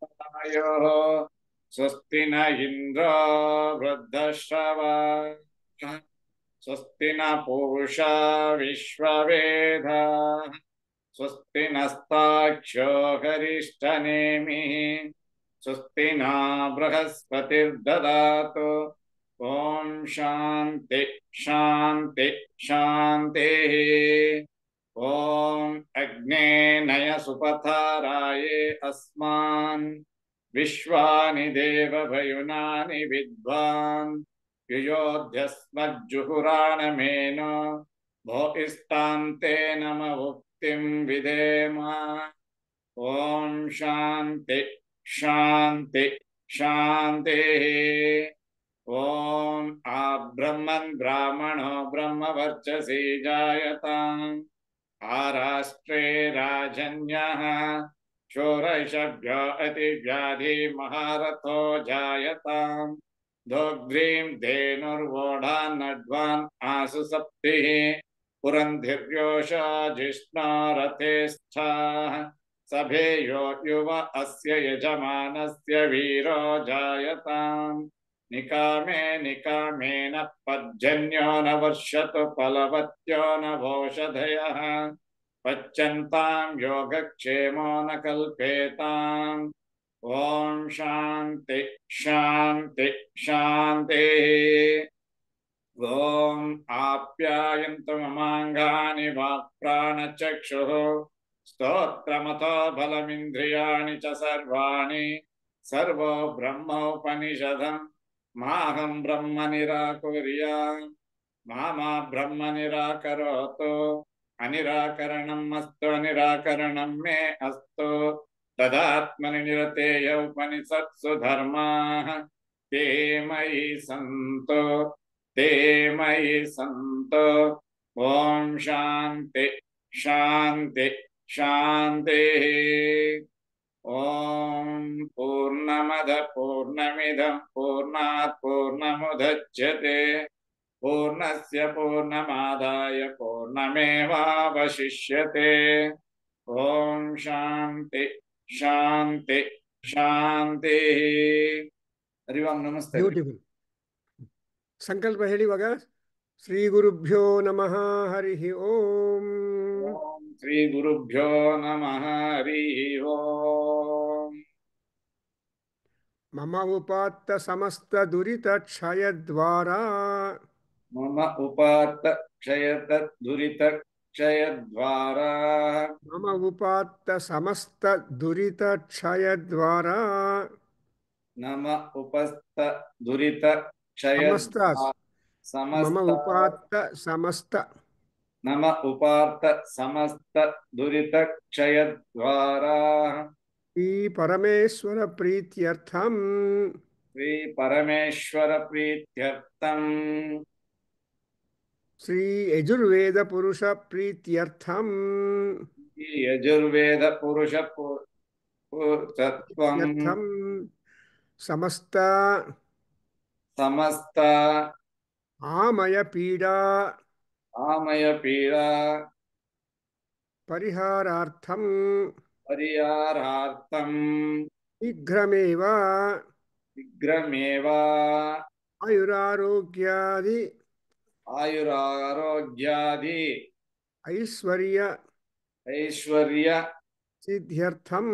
देवहितैषायोः स्वस्ति न इन्द्रो वृद्धश्रवाः स्वस्ति न पूषा विश्ववेदाः स्वस्ति नस्ताक्ष्यो हरिष्ठनेमिः स्वस्ति न बृहस्पतिर्ददातु ॐ शान्ति शान्ति शान्तिः ॐ अग्ने नय सुपथाराये अस्मान् विश्वानि देवभयुनानि विद्वान् युयोध्यस्मज्जुहुराणमेन भो इष्टान्ते नम मुक्तिं विधेम ॐ शान्ति शान्ति शान्तिः ॐ आब्रह्मन् ब्राह्मणो ब्रह्मवर्चसि जायताम् आराष्ट्रे राजन्यः शोरैषभ्यो अतिव्याधि महारथो जायताम् दोग्ध्रीं धेनुर्वोढान्नड्वान् आसु सप्तिः पुरन्धिर्योषा जिष्णा रथे स्थाः सभेयो युव अस्य यजमानस्य वीरो जायताम् निकामे निकामेन पर्जन्यो न वर्षतु फलवत्यो न भोषधयः पच्यन्तां योगक्षेमो न कल्पेताम् ॐ शान्ति शान्ति शान्तिः ॐ आप्यायन्तु ममाङ्गानि वाक्प्राणचक्षुः स्तोत्रमतो बलमिन्द्रियाणि च सर्वाणि सर्वो ब्रह्मोपनिषदम् माहं ब्रह्म निराकुर्याम् मा ब्रह्म निराकरोतु अनिराकरणम् अस्तु अनिराकरणं मे अस्तु तदात्मनि निरतेय उपनिषत्सु धर्माः ते मयि सन्तु ते मयि सन्तु ॐ शान्ति शान्ति शान्तिः ॐ पूर्णमद पूर्णमिदं पूर्णात् पूर्णमुदच्यते पूर्णस्य पूर्णमादाय पूर्णमेवावशिष्यते ॐ शान्ति शान्ति शान्तिः हरि ओं नमस्ते ಬ್ಯೂಟಿಫುಲ್ ಸಂಕಲ್ಪ ಹೇಳಿವಾಗ ಶ್ರೀ ಗುರುಭ್ಯೋ ನಮಃ ಹರಿ ಓಂ ಓಂ ಶ್ರೀ ಗುರುಭ್ಯೋ ನಮಃ ಹರಿ ಓಂ ಮಮ ಉಪಾತ್ತ ಸಮಸ್ತ ದುರಿತ ಕ್ಷಯ ದ್ವಾರ ಮಮ ಉಪಾತ್ತ ಕ್ಷಯತ ದುರಿತ ಕ್ಷಯದ್ವಾರ ಮಮ ಉಪಾತ್ತ ಸಮಸ್ತ ದುರಿತ ಕ್ಷಯ ದ್ವಾರ ನಮ ಉಪಸ್ಥ ದುರಿತ ಕ್ಷಯ ಸಮಸ್ತ ಮಮ ಸಮಸ್ತ ಉಪಾತ್ತ ಸಮಸ್ತ ನಮ ಉಪಾರ್ಥ ಸಮಸ್ತ ದುರಿತ ಕ್ಷಯದ್ವಾರ ಈ ಪರಮೇಶ್ವರ ಪ್ರೀತ್ಯರ್ಥಂ ಶ್ರೀ ಪರಮೇಶ್ವರ ಪ್ರೀತ್ಯರ್ಥಂ ಶ್ರೀ ಯಜುರ್ವೇದ ಪುರುಷ ಪ್ರೀತ್ಯರ್ಥಂ ಈ ಯಜುರ್ವೇದ ಪುರುಷ ತತ್ವಂ ಪ್ರೀತ್ಯರ್ಥಂ ಸಮಸ್ತ ಸಮಸ್ತ ಆಮಯ ಪೀಡಾ ಆಮಯ ಪೀಡಾ ಪರಿಹಾರಾರ್ಥಂ ಪರಿಹಾರಾರ್ಥಂ ಶೀಘ್ರಮೇವ ಶೀಘ್ರಮೇವ ಆಯುರಾರೋಗ್ಯಾದಿ ಆಯುರಾರೋಗ್ಯಾದಿ ಐಶ್ವರ್ಯ ಐಶ್ವರ್ಯ ಸಿದ್ಧ್ಯರ್ಥಂ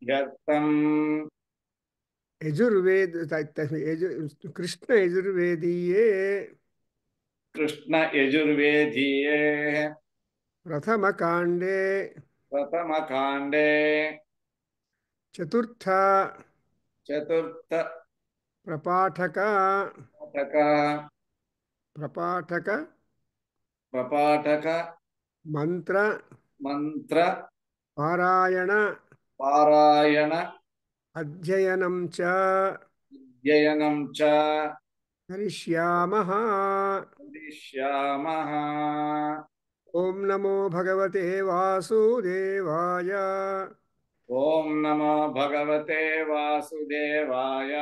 ಯರ್ಥಂ ಕೃಷ್ಣ ಯಜುರ್ವೇದೀಯೇ ಕೃಷ್ಣ ಯಜುರ್ವೇದೀಯೇ ಪ್ರಥಮ ಕಾಂಡೇ ಪ್ರಥಮ ಕಾಂಡೇ ಚತುರ್ಥ ಚತುರ್ಥ ಪ್ರಪಾಠಕ ಪ್ರಪಾಠಕ ಮಂತ್ರ ಮಂತ್ರ ಪಾರಾಯಣ ಪಾರಾಯಣ ಅಧ್ಯಯನಂ ಚ ಅಧ್ಯಯನಂ ಚ ಕರಿಷ್ಯಾಮಃ ಕರಿಷ್ಯಾಮಃ ಓಂ ನಮೋ ಭಗವತೆ ವಾಸುದೇವಾಯ ಓಂ ನಮೋ ಭಗವತೆ ವಾಸುದೇವಾಯ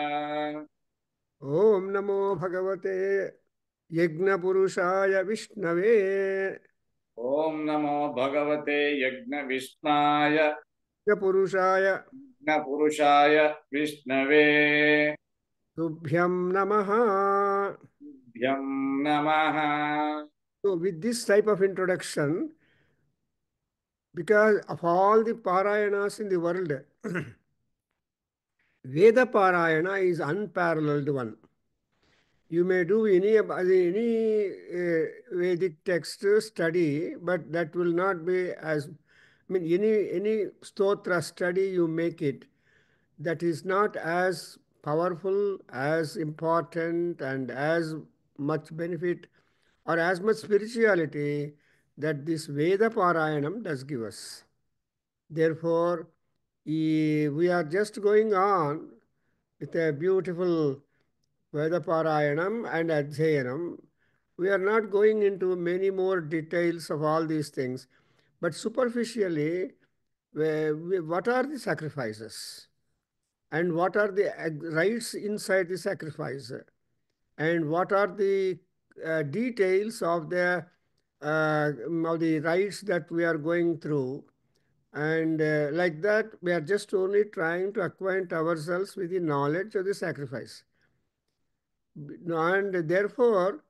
ಓಂ ನಮೋ ಭಗವತೆ ಯಜ್ಞಪುರುಷಾಯ ವಿಷ್ಣವೇ ಓಂ ನಮೋ ಭಗವತೆ ಯಜ್ಞ ವಿಷ್ಣಾಯ Purushaya पुरुषाय विष्णवे Tubhyam Namaha. भ्यं नमः. So with this type of introduction, because of all the Parayanas in the world, Veda Parayana is unparalleled one. You may do any Vedic text study, but that will not be as, I mean, any stotra study you make it, that is not as powerful, as important, and as much benefit or as much spirituality that this Veda Parayanam does give us. Therefore, we are just going on with a beautiful Veda Parayanam and Adhyayanam. We are not going into many more details of all these things, but superficially, what are the sacrifices? And what are the rights inside the sacrifice? And what are the details of the rights that we are going through? And like that, we are just only trying to acquaint ourselves with the knowledge of the sacrifice. And therefore,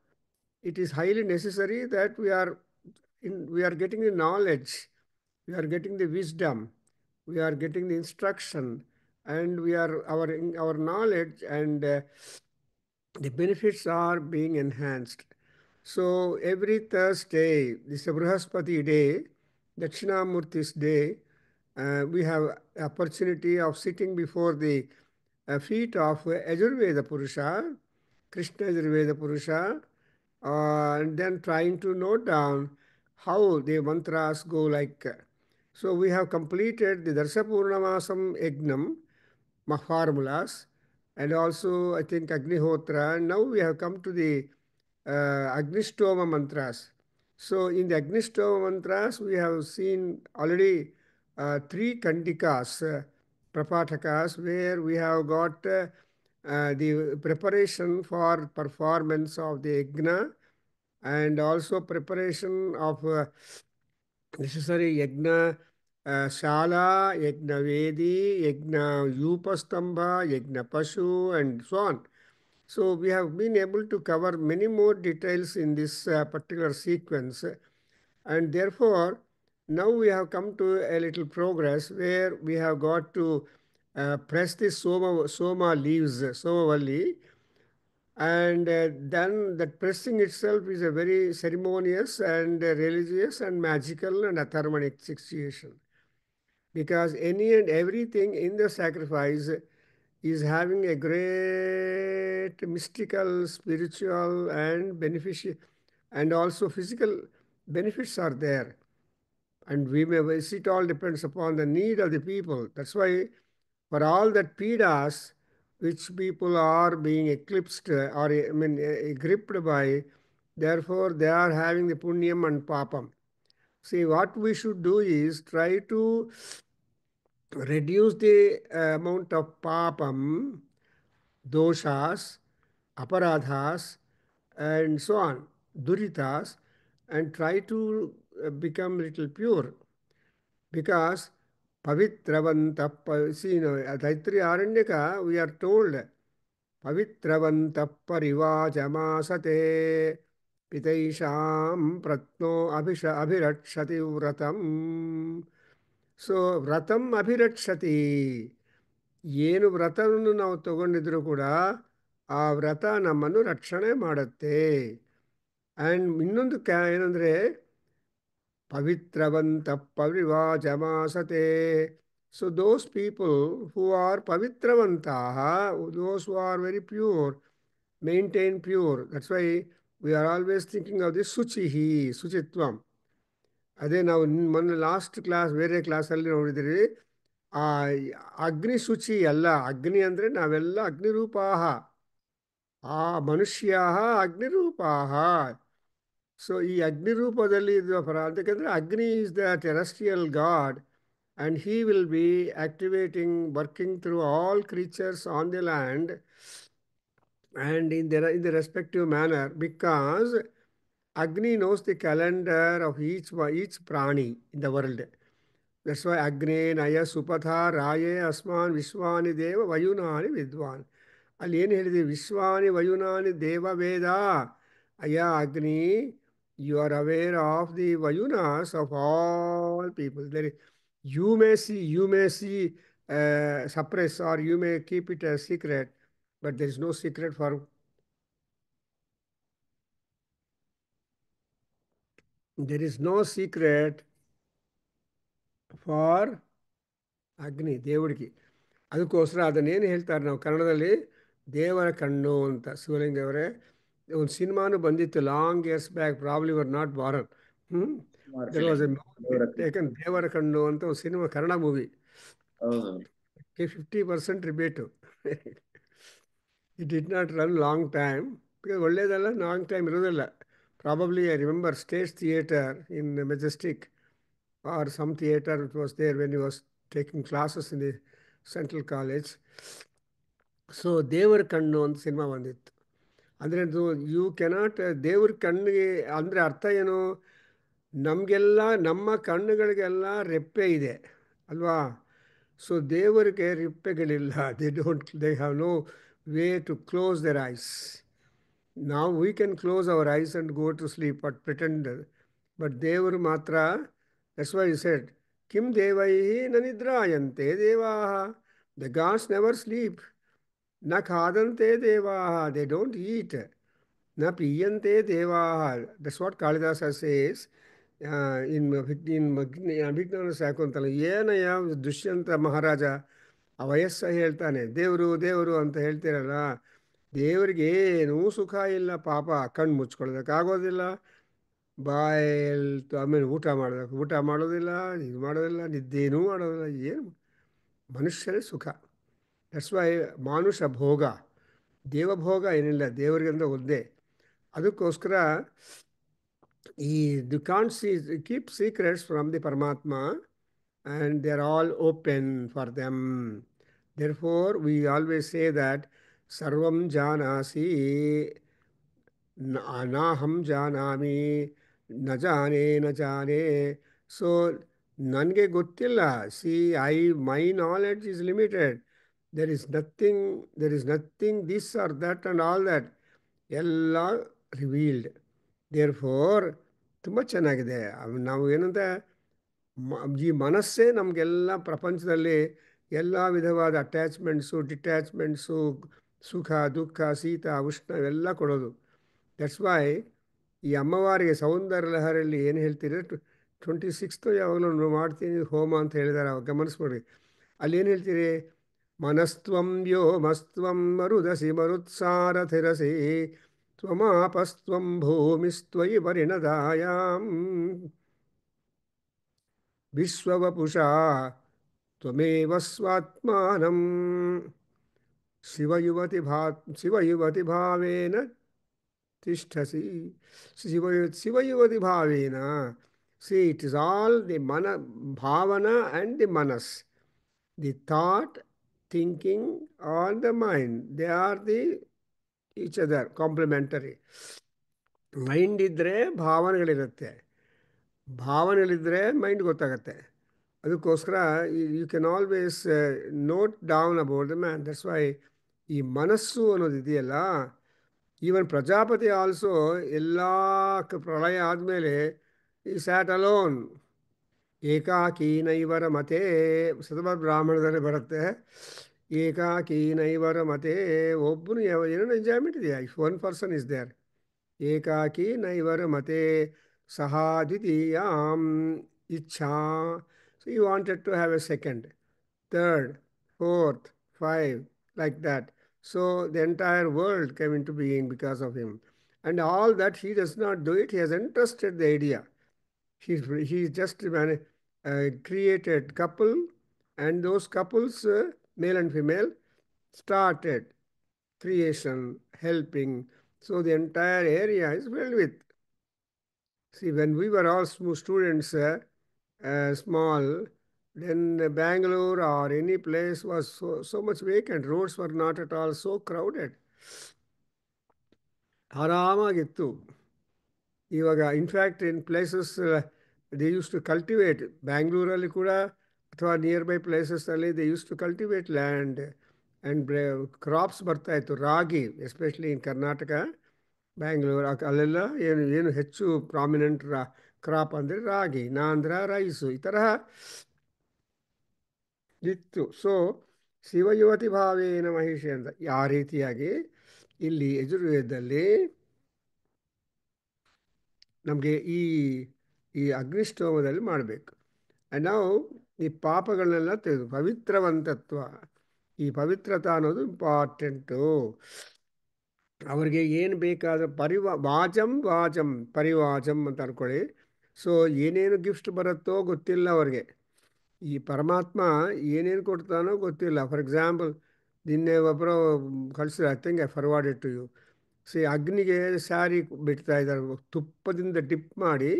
it is highly necessary that we are getting the knowledge, we are getting the wisdom, we are getting the instruction, and we are our knowledge and the benefits are being enhanced. So every Thursday, this is Brihaspati day, Dakshinamurti's day, we have opportunity of sitting before the feet of Ajurveda Purusha, Krishna Ajurveda Purusha, and then trying to note down how the mantras go like. So we have completed the Darsha Purnamasam Yagnam formulas, and also I think Agnihotra. And now we have come to the Agnistoma mantras. So in the Agnistoma mantras, we have seen already three kandikas, prapatakas, where we have got the preparation for performance of the yajna and also preparation of necessary yajna shala, yajna vedi, yajna yupastambha, yajna pashu, and so on. So we have been able to cover many more details in this particular sequence, and therefore now we have come to a little progress where we have got to press the soma leaves, somavalli, and then that pressing itself is a very ceremonious and religious and magical and atharmonic situation, because any and everything in the sacrifice is having a great mystical, spiritual, and beneficial, and also physical benefits are there. And it all depends upon the need of the people. That's why for all that pidas which people are being eclipsed or I mean gripped by, therefore they are having the punyam and papam. See, what we should do is try to reduce the amount of papam, doshas, aparadhas, and so on, duritas, and try to become little pure. Because pavitravanta, see, Taittiriya Aranyaka, we are told, pavitravanta parivajamasate pitaisham pratno abhirakshati vratam. So, vratam abhirakshati. ಏನು ವ್ರತವನ್ನು ನಾವು ತಗೊಂಡಿದ್ರು ಕೂಡ ಆ ವ್ರತ ನಮ್ಮನ್ನು ರಕ್ಷಣೆ ಮಾಡುತ್ತೆ. And ಇನ್ನೊಂದು ಏನಂದರೆ ಪವಿತ್ರವಂತ ಪವಿವಾಜಮಾಸತೆ. So those people who are ಪವಿತ್ರವಂತಹ, those who are very pure, maintain pure. That's why we are always thinking of this ಶುಚಿಹಿ, ಶುಚಿತ್ವಂ. ಅದೇ ನಾವು ಮೊನ್ನೆ ಲಾಸ್ಟ್ ಕ್ಲಾಸ್ ಬೇರೆ ಕ್ಲಾಸಲ್ಲಿ ನೋಡಿದ್ರಿ, ಆ ಅಗ್ನಿ ಶುಚಿ ಅಲ್ಲ. ಅಗ್ನಿ ಅಂದರೆ ನಾವೆಲ್ಲ ಅಗ್ನಿರೂಪಾಹ, ಆ ಮನುಷ್ಯ ಅಗ್ನಿರೂಪಾಹ. ಸೊ ಈ ಅಗ್ನಿರೂಪದಲ್ಲಿ ಇದು ಯಾಕೆಂದರೆ ಅಗ್ನಿ is the terrestrial god, and he will be activating, working through all creatures on the land and in the respective manner, because Agni knows the calendar of each prani in the world. That's why Agne Naya Supatha Raye Asman Vishwani Deva Vayunani Vidwan. ಅಲ್ಲಿ ಏನು ಹೇಳಿದೆ ವಿಶ್ವಾನಿ ವಯುನಾನಿ ದೇವ ವೇದ ಅಯ್ಯ Agni you are aware of the ವಯುನಾಸ್ of all people there you may see suppress or you may keep it a secret but there is no secret for there is no secret for Agni ದೇವರಿಗೆ ಅದಕ್ಕೋಸ್ಕರ ಅದನ್ನೇನು ಹೇಳ್ತಾರೆ ನಾವು ಕನ್ನಡದಲ್ಲಿ ದೇವರ ಕಣ್ಣು ಅಂತ ಶಿವಲಿಂಗ ಅವರೇ ಒಂದು ಸಿನಿಮಾನು ಬಂದಿತ್ತು long years back probably were not born there was taken Devara Kannu ಅಂತ ಒಂದು cinema Kannada movie 50% rebate it did not run long time because ಒಳ್ಳೇದಲ್ಲ ಲಾಂಗ್ ಟೈಮ್ ಇರೋದಿಲ್ಲ probably I remember state theatre in Majestic or some theatre it was there when you was taking classes in the central college so Devara Kannu ಅಂತ cinema ಬಂದಿತ್ತು ಅಂದರೆ you cannot ದೇವ್ರ ಕಣ್ಣಿಗೆ ಅಂದರೆ ಅರ್ಥ ಏನು ನಮಗೆಲ್ಲ ನಮ್ಮ ಕಣ್ಣುಗಳಿಗೆಲ್ಲ ರೆಪ್ಪೆ ಇದೆ ಅಲ್ವಾ ಸೊ ದೇವರಿಗೆ ರೆಪ್ಪೆಗಳಿಲ್ಲ they have no way to close their eyes ನಾವು we can close our eyes and go to sleep but pretend but ದೇವರು ಮಾತ್ರ ದಟ್ಸ್ ವೈ ಸೆಡ್ ಕಿಂ ದೇವೈ ನ ನಿದ್ರಾಯಂತೆ ದೇವಾ ದ ಗಾಡ್ಸ್ ನೆವರ್ ಸ್ಲೀಪ್ ನ ಖಾದಂತೆ ದೇವಾ ದೇ ಡೋಂಟ್ ಈಟ್ ನ ಪೀಯಂತೆ ದೇವಾ that's what Kalidasa says Abhijnana ಸಾಕುಂತಲ್ಲ ಏನಯ್ಯ ದುಷ್ಯಂತ ಮಹಾರಾಜ ಆ ವಯಸ್ಸ ಹೇಳ್ತಾನೆ ದೇವರು ದೇವರು ಅಂತ ಹೇಳ್ತೀರಲ್ಲ ದೇವರಿಗೆ ಏನೂ ಸುಖ ಇಲ್ಲ ಪಾಪ ಕಣ್ಣು ಮುಚ್ಕೊಳ್ಳೋದಕ್ಕಾಗೋದಿಲ್ಲ ಬಾಯಲ್ಲಿ ಆಮೇಲೆ ಊಟ ಮಾಡೋದಿಲ್ಲ ಇದು ಮಾಡೋದಿಲ್ಲ ನಿದ್ದೇನೂ ಮಾಡೋದಿಲ್ಲ ಏನು ಮನುಷ್ಯರೇ ಸುಖ ದಟ್ಸ್ ವೈ ಮಾನುಷ ಭೋಗ ದೇವಭೋಗ ಏನಿಲ್ಲ ದೇವರಿಗೆ ಅಂದರೆ ಒಂದೇ ಅದಕ್ಕೋಸ್ಕರ you can't keep secrets from the Paramatma and they're all open for them. Therefore, we always say that Sarvam Janasi Naham Janami Na Jane. So, Nange Gottilla. See, my knowledge is limited. There is nothing this or that and all that. ಎಲ್ಲ revealed there four ತುಂಬ ಚೆನ್ನಾಗಿದೆ ನಾವು ಏನಂತ ಈ ಮನಸ್ಸೇ ನಮಗೆಲ್ಲ ಪ್ರಪಂಚದಲ್ಲಿ ಎಲ್ಲ ವಿಧವಾದ ಅಟ್ಯಾಚ್ಮೆಂಟ್ಸು ಡಿಟ್ಯಾಚ್ಮೆಂಟ್ಸು ಸುಖ ದುಃಖ ಶೀತ ಉಷ್ಣ ಇವೆಲ್ಲ ಕೊಡೋದು ದಟ್ಸ್ ವೈ ಈ ಅಮ್ಮವಾರಿಗೆ ಸೌಂದರ್ಯ ಲಹರಿಯಲ್ಲಿ ಏನು ಹೇಳ್ತೀರಿ 26 ಯಾವಾಗಲೂ ಮಾಡ್ತೀನಿ ಹೋಮ ಅಂತ ಹೇಳಿದ್ದಾರೆ ಅವಾಗ ಗಮನಿಸ್ಬಿಡ್ರಿ ಅಲ್ಲಿ ಏನು ಹೇಳ್ತೀರಿ ಮನಸ್ತ್ವಂ ವ್ಯೋಮಸ್ತ್ವಂ ಮರುದಸಿ ಮರುತ್ಸಾರಥಿರಸಿ ತ್ವಮಾಪಸ್ತ್ವಂ ಭೂಮಿಸ್ತ್ವಯಿ ಪರಿಣದಾಯಾಂ ವಿಶ್ವವಪುಷಾ ತ್ವಮೇವ ಸ್ವಾತ್ಮಾನಂ ಶಿವಯುವತಿ ಭಾವೇನ ತಿಷ್ಠಸಿ ಶಿವಯುವತಿ ಭಾವೇನ see it is all the ಭಾವನಾ ಆ್ಯಂಡ್ ದಿ ಮನಸ್ the thought thinking on the mind they are the each other complementary mind ಇದ್ದರೆ ಭಾವನೆಗಳಿರುತ್ತೆ ಭಾವನೆಗಳಿದ್ದರೆ ಮೈಂಡ್ ಗೊತ್ತಾಗತ್ತೆ ಅದಕ್ಕೋಸ್ಕರ you can always note down about the man that's why ಈ ಮನಸ್ಸು ಅನ್ನೋದು ಇದೆಯಲ್ಲ ಈವನ್ ಪ್ರಜಾಪತಿ ಆಲ್ಸೋ ಎಲ್ಲ ಪ್ರಳಯ ಆದಮೇಲೆ ಈ ಸ್ಯಾಟ್ ಅಲೋನ್ ಏಕಾಕೀನೈವರ ಮತೆ ಸತತ ಬ್ರಾಹ್ಮಣದಲ್ಲಿ ಬರುತ್ತೆ ಏಕಾಕೀನೈವರ ಮತೆ ಒಬ್ಬನು ಏನೋ ಎಂಜಾಯ್ಮೆಂಟ್ ಇದೆಯಾ if one person is there ಏಕಾಕಿ ನೈವರ ಮತೆ ಸಹ ದ್ವಿತೀಯಾಂ ಇಚ್ಛಾ so you wanted to have a second third fourth 5 like that so the entire world came into being because of him and all that he does not do it he has entrusted the idea he just created couple and those couples male and female started creation helping so the entire area is filled with see when we were all students small then Bangalore or any place was so much vacant roads were not at all so crowded ಆರಾಮಾಗಿತ್ತು ಇವಾಗ in fact in places they use to cultivate ಬ್ಯಾಂಗ್ಳೂರಲ್ಲಿ ಕೂಡ ಅಥವಾ near by ಪ್ಲೇಸಸ್ಸಲ್ಲಿ they use to cultivate land and crops ಬರ್ತಾಯಿತ್ತು. Ragi especially in Karnataka, Bangalore ಅಲ್ಲೆಲ್ಲ ಏನು ಹೆಚ್ಚು ಪ್ರಾಮಿನೆಂಟ್ ಕ್ರಾಪ್ ಅಂದರೆ ರಾಗಿ, ನಾಂದ್ರ, ರೈಸು ಈ ತರಹ ಇತ್ತು. ಸೊ ಶಿವಯುವತಿ ಭಾವೇನ ಮಹಿಷಿ ಅಂತ ಆ ರೀತಿಯಾಗಿ ಇಲ್ಲಿ ಯಜುರ್ವೇದದಲ್ಲಿ ನಮಗೆ ಈ ಅಗ್ನಿಷ್ಟೋಮದಲ್ಲಿ ಮಾಡಬೇಕು. ನಾವು ಈ ಪಾಪಗಳನ್ನೆಲ್ಲ ತೆಗೆದು ಪವಿತ್ರವಂತತ್ವ, ಈ ಪವಿತ್ರತ ಅನ್ನೋದು ಇಂಪಾರ್ಟೆಂಟು. ಅವ್ರಿಗೆ ಏನು ಬೇಕಾದರೂ ವಾಚಂ ಪರಿವಾಚಂ ಅಂತ ಅನ್ಕೊಳ್ಳಿ. ಸೊ ಏನೇನು ಗಿಫ್ಟ್ ಬರುತ್ತೋ ಗೊತ್ತಿಲ್ಲ ಅವ್ರಿಗೆ. ಈ ಪರಮಾತ್ಮ ಏನೇನು ಕೊಡ್ತಾನೋ ಗೊತ್ತಿಲ್ಲ. ಫಾರ್ ಎಕ್ಸಾಂಪಲ್, ನಿನ್ನೆ ಒಬ್ಬರು ಕಳಿಸಿದ್ರು, I think I forwarded to you. ಅಗ್ನಿಗೆ ಸ್ಯಾರಿ ಬಿಡ್ತಾ ಇದ್ದಾರೆ, ತುಪ್ಪದಿಂದ ಡಿಪ್ ಮಾಡಿ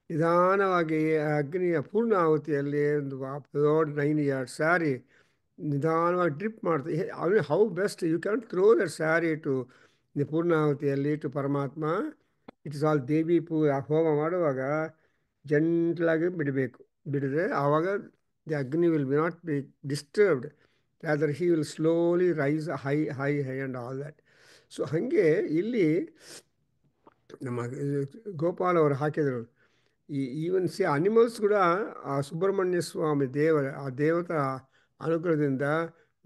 ನಿಧಾನವಾಗಿ ಅಗ್ನಿಯ ಪೂರ್ಣ ಆಹುತಿಯಲ್ಲಿ ಒಂದು ದೊಡ್ಡ 9 yards ಸ್ಯಾರಿ ನಿಧಾನವಾಗಿ ಡ್ರಿಪ್ ಮಾಡ್ತಾರೆ. ಅವನು how best you can throw that sari to the ಪೂರ್ಣಾಹುತಿಯಲ್ಲಿ to Paramatma. It is all ದೇವಿ ಹೋಮ ಮಾಡುವಾಗ ಜಂಟ್ಲಾಗಿ ಬಿಡಬೇಕು. ಬಿಡಿದ್ರೆ ಆವಾಗ the Agni will be not be disturbed, rather he will slowly rise high high high and all that. So ಹಾಗೆ ಇಲ್ಲಿ ನಮ್ಮ ಗೋಪಾಲ್ ಅವರು ಹಾಕಿದರು. ಈವನ್ ಅನಿಮಲ್ಸ್ ಕೂಡ ಆ ಸುಬ್ರಹ್ಮಣ್ಯ ಸ್ವಾಮಿ ಆ ದೇವತಾ ಅನುಗ್ರಹದಿಂದ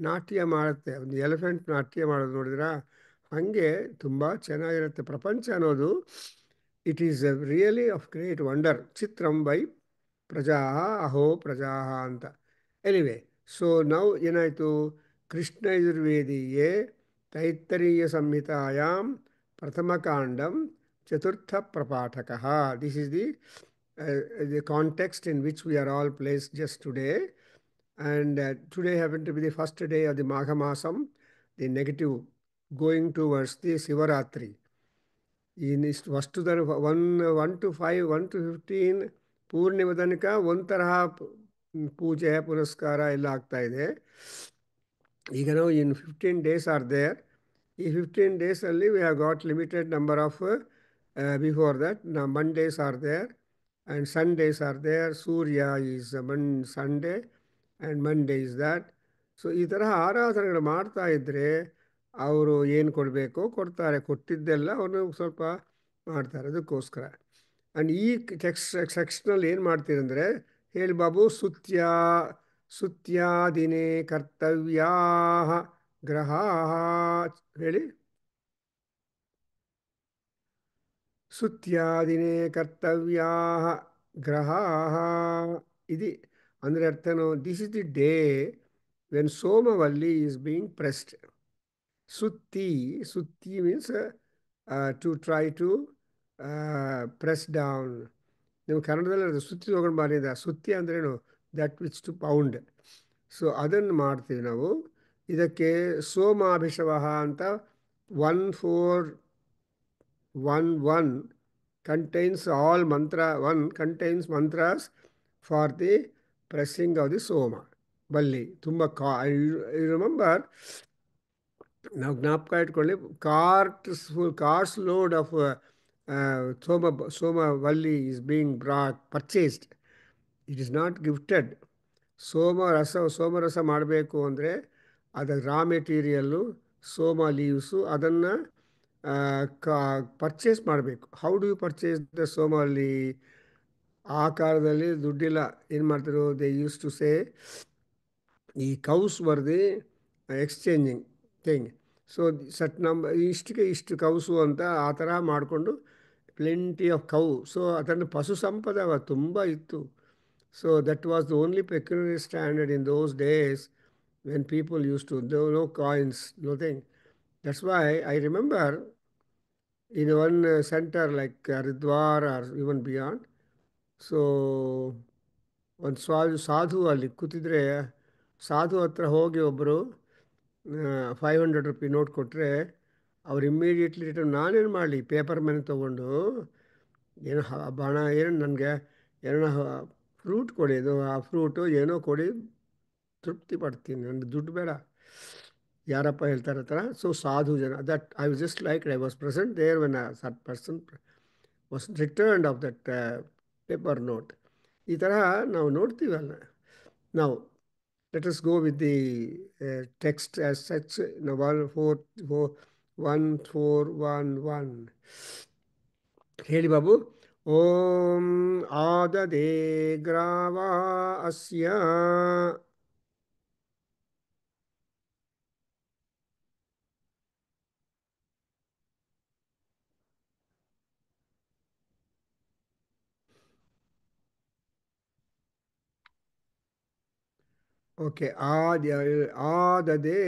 ನಾಟ್ಯ ಮಾಡುತ್ತೆ. ಒಂದು ಎಲಿಫೆಂಟ್ ನಾಟ್ಯ ಮಾಡೋದು ನೋಡಿದ್ರೆ ಹಾಗೆ ತುಂಬ ಚೆನ್ನಾಗಿರುತ್ತೆ. ಪ್ರಪಂಚ ಅನ್ನೋದು it is really of great wonder. ಚಿತ್ರಂ ವೈ ಪ್ರಜಾ ಅಹೋ ಪ್ರಜಾ ಅಂತ. ಎನಿವೆ, ಸೊ ನಾವು ಏನಾಯಿತು, ಕೃಷ್ಣ ಯಜುರ್ವೇದಿಯೇ ತೈತ್ತರೀಯ ಸಂಹಿತಾಯಾಮ್ ಪ್ರಥಮಕಾಂಡಂ ಚತುರ್ಥ ಪ್ರಪಾಠಕಃ. This is the context in which we are all placed just today. And today happened to be the first day of the Magha Masam, the negative, going towards the Sivaratri. In first 1 to 5, 1 to 15 ಪೂರ್ಣಿಮ ತನಕ ಒಂಥರಹ ಪೂಜೆ ಪುನಸ್ಕಾರ ಎಲ್ಲ ಆಗ್ತಾ ಇದೆ. ಈಗ ನಾವು ಇನ್ 15 days R there. ಈ 15 daysಲ್ಲಿ we have got limited number of before that Mondays are there and Sundays are there. Surya is Sunday and Monday is that. So ಈ ತರಹ ಆರಾಧನೆಗಳು ಮಾಡ್ತಾ ಇದ್ದರೆ ಅವರು ಏನು ಕೊಡಬೇಕೋ ಕೊಡ್ತಾರೆ, ಕೊಟ್ಟಿದ್ದೆಲ್ಲ ಅವರು ಸ್ವಲ್ಪ ಮಾಡ್ತಾರೆ. ಅದಕ್ಕೋಸ್ಕರ ಆ್ಯಂಡ್ ಈ ಸೆಕ್ಷನಲ್ಲಿ ಏನು ಮಾಡ್ತೀರಂದರೆ, ಹೇಳಿ ಬಾಬು, ಸುತ್ಯಾದಿನೇ ಕರ್ತವ್ಯಾ ಗ್ರಹಾ ಹೇಳಿ. ಸುತ್ಯಾದಿನೇ ಕರ್ತವ್ಯಾ ಗ್ರಹಾ ಇದು ಅಂದರೆ ಅರ್ಥನೋ, this is the day when ಸೋಮವಲ್ಲಿ ಈಸ್ ಬೀಯಿಂಗ್ ಪ್ರೆಸ್ಡ್. ಸುತ್ತಿ means to try to press down. ನೀವು ಕನ್ನಡದಲ್ಲಿ ಸುತ್ತಿ ತೊಗೊಂಡು ಬಾರಿದ ಸುತ್ತಿ ಅಂದ್ರೇನು, that which to pound. So ಅದನ್ನು ಮಾಡ್ತೀವಿ ನಾವು. ಇದಕ್ಕೆ ಸೋಮಾಭಿಷವ ಅಂತ 1-4-1-1 contains all one contains mantras for the pressing of the soma ಬಲ್ಲಿ. ತುಂಬ ರಿಮೆಂಬರ್, ನಾವು ಜ್ಞಾಪಕ ಇಟ್ಕೊಳ್ಳಿ, ಕಾರ್ಸ್ ಲೋಡ್ ಆಫ್ ಸೋಮವಲ್ಲಿ is being purchased. It is not gifted. ಸೋಮರಸ ಮಾಡಬೇಕು ಅಂದರೆ ಅದರ ರಾ ಮೆಟೀರಿಯಲ್ಲು ಸೋಮ ಲೀವ್ಸು, ಅದನ್ನು ಪರ್ಚೇಸ್ ಮಾಡಬೇಕು. How do you purchase the ಸೋಮಲ್ಲಿ? ಆ ಕಾಲದಲ್ಲಿ ದುಡ್ಡಿಲ್ಲ. ಏನು ಮಾಡ್ತಾರೆ, ದೇ ಯೂಸ್ ಟು ಸೇ ಈ ಕೌಸ್ ವರ್ದಿ ಎಕ್ಸ್ಚೇಂಜಿಂಗ್ ಥಿಂಗ್. ಸೊ ಇಷ್ಟಿಗೆ ಇಷ್ಟು ಕೌಸು ಅಂತ ಆ ಥರ ಮಾಡಿಕೊಂಡು ಪ್ಲೆಂಟಿ ಆಫ್ ಕೌ. ಸೊ ಅದನ್ನು ಪಶು ಸಂಪದ ತುಂಬ ಇತ್ತು. So that was the only pecuniary standard in those days when people use to no coins, nothing. That's why I remember in one center like Haridwar or even beyond. ಸೊ ಒಂದು ಸಾಧು ಅಲ್ಲಿ ಕೂತಿದ್ರೆ, ಸಾಧು ಹತ್ರ ಹೋಗಿ ಒಬ್ಬರು 500 ರೂಪಿ ನೋಟ್ ಕೊಟ್ಟರೆ ಅವ್ರು ಇಮ್ಮಿಡಿಯೇಟ್ಲಿ ರಿಟರ್ನ್, ನಾನೇನು ಮಾಡಲಿ, ಪೇಪರ್ ಮನೆ ತೊಗೊಂಡು ಏನೋ ಬಾಣ ಏನು ನನಗೆ ಏನೋ ಫ್ರೂಟ್ ಕೊಡಿ, ಅದು ಆ ಫ್ರೂಟು ಏನೋ ಕೊಡಿ, ತೃಪ್ತಿ ಪಡ್ತೀನಿ, ನನಗೆ ದುಡ್ಡು ಬೇಡ, ಯಾರಪ್ಪ ಹೇಳ್ತಾರೆ ಹತ್ರ. ಸೊ ಸಾಧು ಜನ, that I was just like I was present there when that person was returned of that paper note. ಈ ತರಹ ನಾವು ನೋಡ್ತೀವಲ್ಲ. ನಾವು let us go with the text as such. Now 1411 ಹೇಳಿ ಬಾಬು. ಓಂ ಆದದೆ ಗ್ರಾವ ಅಸ್ಯ ಓಕೆ. ಆದದೆ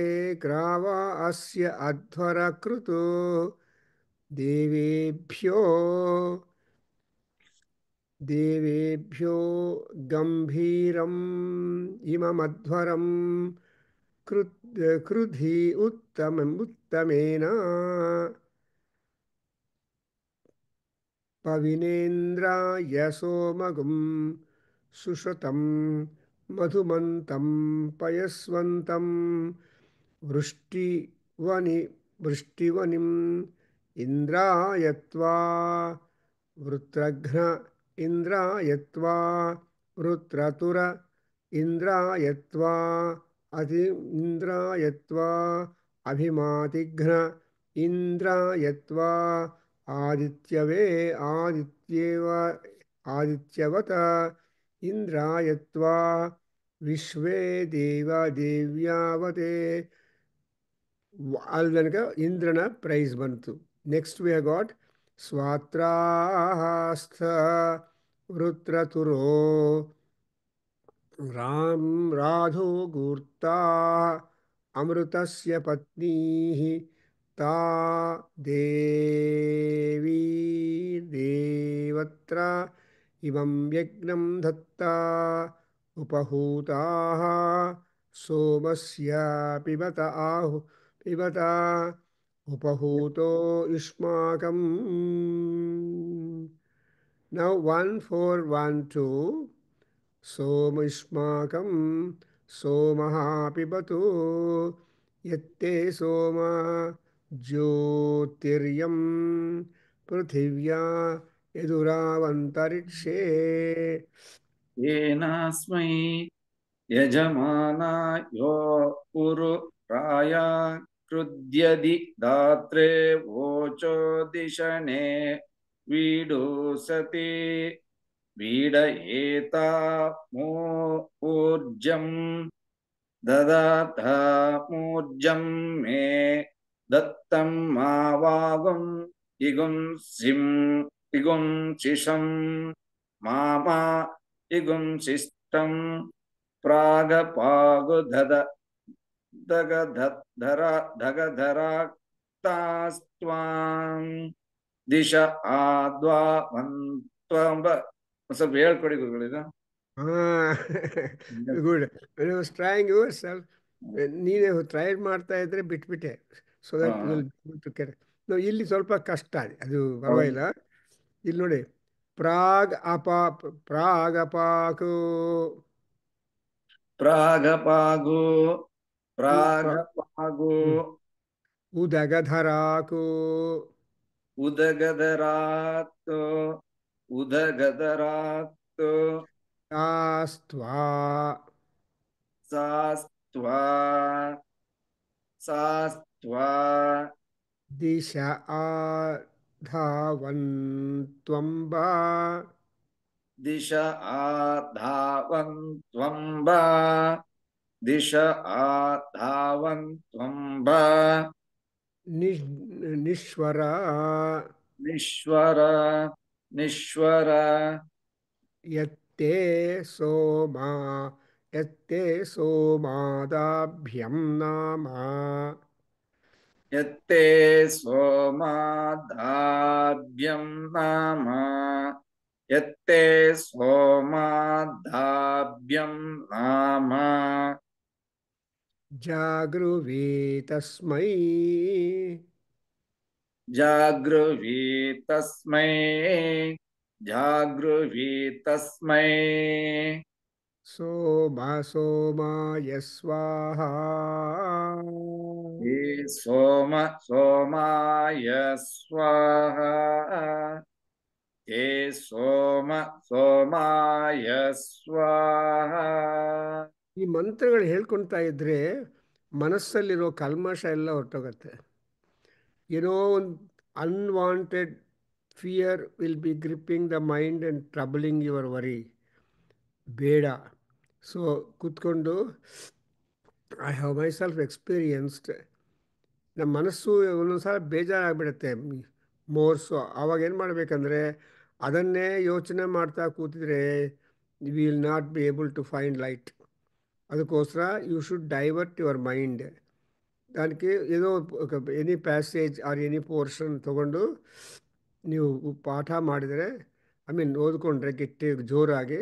ಗ್ರಾವ ಅಸ್ಯ ಅಧ್ವರ ಕೃತು ದೇವೇಭ್ಯೋ ದೇವೇಭ್ಯೋ ಗಂಭೀರಂ ಇಮಮಧ್ವರಂ ಕೃಧಿ ಉತ್ತಮೇನ ಪವಿನೇಂದ್ರಾಯ ಸೋಮಗುಂ ಸುಶ್ರುತಂ ಮಧುಮಂತಂ ಪಯಸ್ವಂತಂ ವೃಷ್ಟಿವನಿಂ ಇಂದ್ರಾಯತ್ವಾ ವೃತ್ರಘ್ನ ಇಂದ್ರಾಯತ್ವಾ ವೃತ್ರತುರ ಇಂದ್ರಾಯತ್ವಾ ಅತಿ ಇಂದ್ರಾಯತ್ವಾ ಅಭಿಮಾತಿಘ್ನ ಇಂದ್ರಾಯತ್ವಾ ಆದಿತ್ಯವೇ ಆದಿತ್ಯವತ ಇಂದ್ರಾಯತ್ವಾ ವಿಶ್ವೇ ದೇವ್ಯಾವತೆ. ಅಲ್ಲಿ ತನಕ ಇಂದ್ರನ ಪ್ರೈಸ್ ಬಂತು. ನೆಕ್ಸ್ಟ್ ವಿ ಹ್ಯಾವ್ ಗಾಟ್ ಸ್ವಾತ್ರಾಸ್ಥ ವೃತ್ರತುರೋ ರಾಧೋ ಗೂರ್ತಾ ಅಮೃತಸ್ಯ ಪತ್ನಿ ತಾ ದೇವಿ ದೇವತ್ರ ಇಮಂ ಯಜ್ಞಂ ದತ್ತಾ ಉಪಹೂತಾಃ ಸೋಮಸ್ಯ ಪಿಬತ ಉಪಹೂತೋ ಯುಷ್ಮಾಕಂ. Now 1412 ಸೋಮಯುಷ್ಮಾಕಂ ಸೋಮಃ ಪಿಬತು ಯತ್ತೆ ಸೋಮ ಜ್ಯೋತಿರ್ಯಂ ಪೃಥಿವ್ಯಾ ಯದುರಾವಂತರಿಕ್ಷೇ. येनास्मै यजमानायो पुरुराय कृद्यदि दात्रे वोचो दिशने वीडुसति वीडयेता मूर्जं ददाता मूर्जं मे दत्तं मावागं इगुंसिषं मामा इगुंसिष्टं प्रागपागुधद दगधराक्तास्त्वां ದಿಶ ಆದ್ವಾ ಮಂತ್ವಂಬ. ಸ್ವಲ್ಪ ಹೇಳ್ಕೊಡಿ ಗುರುಗಳಿದು. Good. When you was trying yourself, ನೀನೇ ಟ್ರೈ ಮಾಡ್ತಾ ಇದ್ರೆ ಬಿಟ್ಬಿಟ್ಟೆ. ಸೊ ದಟ್ ವಿಲ್ ಟು ಕೆರೆ. ಇಲ್ಲಿ ಸ್ವಲ್ಪ ಕಷ್ಟ ಅದು ಪರವಾಗಿಲ್ಲ. ಇಲ್ಲಿ ನೋಡಿ, ಪ್ರಾಗಪಾಕು ಉದಗಧರಾಕು ಉದಗದರಾತ್ತು ಸಾಸ್ತ್ವಾ ದಿಶ ಆಧಾವಂತ್ವಂಬ ದಿಶ ಆಧಾವಂತ್ವಂಬ ನಿಶ್ವರ ಯತ್ತೆ ಸೋಮಾದಾಭ್ಯಂ ನಾಮ ಯತ್ತೆ ಸೋಮಾದಾಭ್ಯಂ ನಾಮ ಯತ್ತೆ ಸೋಮಾದಾಭ್ಯಂ ನಾಮ ಜಾಗೃವೇ ತಸ್ಮೈ ಸೋಮಾಯ ಸ್ವಾಹಾ ಸೋಮಾಯ ಸ್ವಾಹಾ ತೇ ಸೋಮಾಯ ಸ್ವಾಹ. ಈ ಮಂತ್ರಗಳು ಹೇಳ್ಕೊಳ್ತಾ ಇದ್ರೆ ಮನಸ್ಸಲ್ಲಿರೋ ಕಲ್ಮಶ ಎಲ್ಲ ಹೊರಟೋಗತ್ತೆ. ಏನೋ ಒಂದು unwanted fear will be gripping the mind and troubling your worry. ಬೇಡ. ಸೊ ಕೂತ್ಕೊಂಡು I have my self experienced. ನಮ್ಮ ಮನಸ್ಸು ಒಂದೊಂದು ಸಲ ಬೇಜಾರಾಗ್ಬಿಡುತ್ತೆ ಮೋರ್ಸು. ಆವಾಗ ಏನು ಮಾಡಬೇಕಂದ್ರೆ ಅದನ್ನೇ ಯೋಚನೆ ಮಾಡ್ತಾ ಕೂತಿದ್ರೆ we will not be able to find light. ಅದಕ್ಕೋಸ್ಕರ you should divert your mind. ಅದಕ್ಕೆ ಏನೋ any passage or any portion ತಗೊಂಡು ನೀವು ಪಾಠ ಮಾಡಿದರೆ, ಐ ಮೀನ್ ಓದ್ಕೊಂಡ್ರೆ ಗಟ್ಟಿ ಜೋರಾಗಿ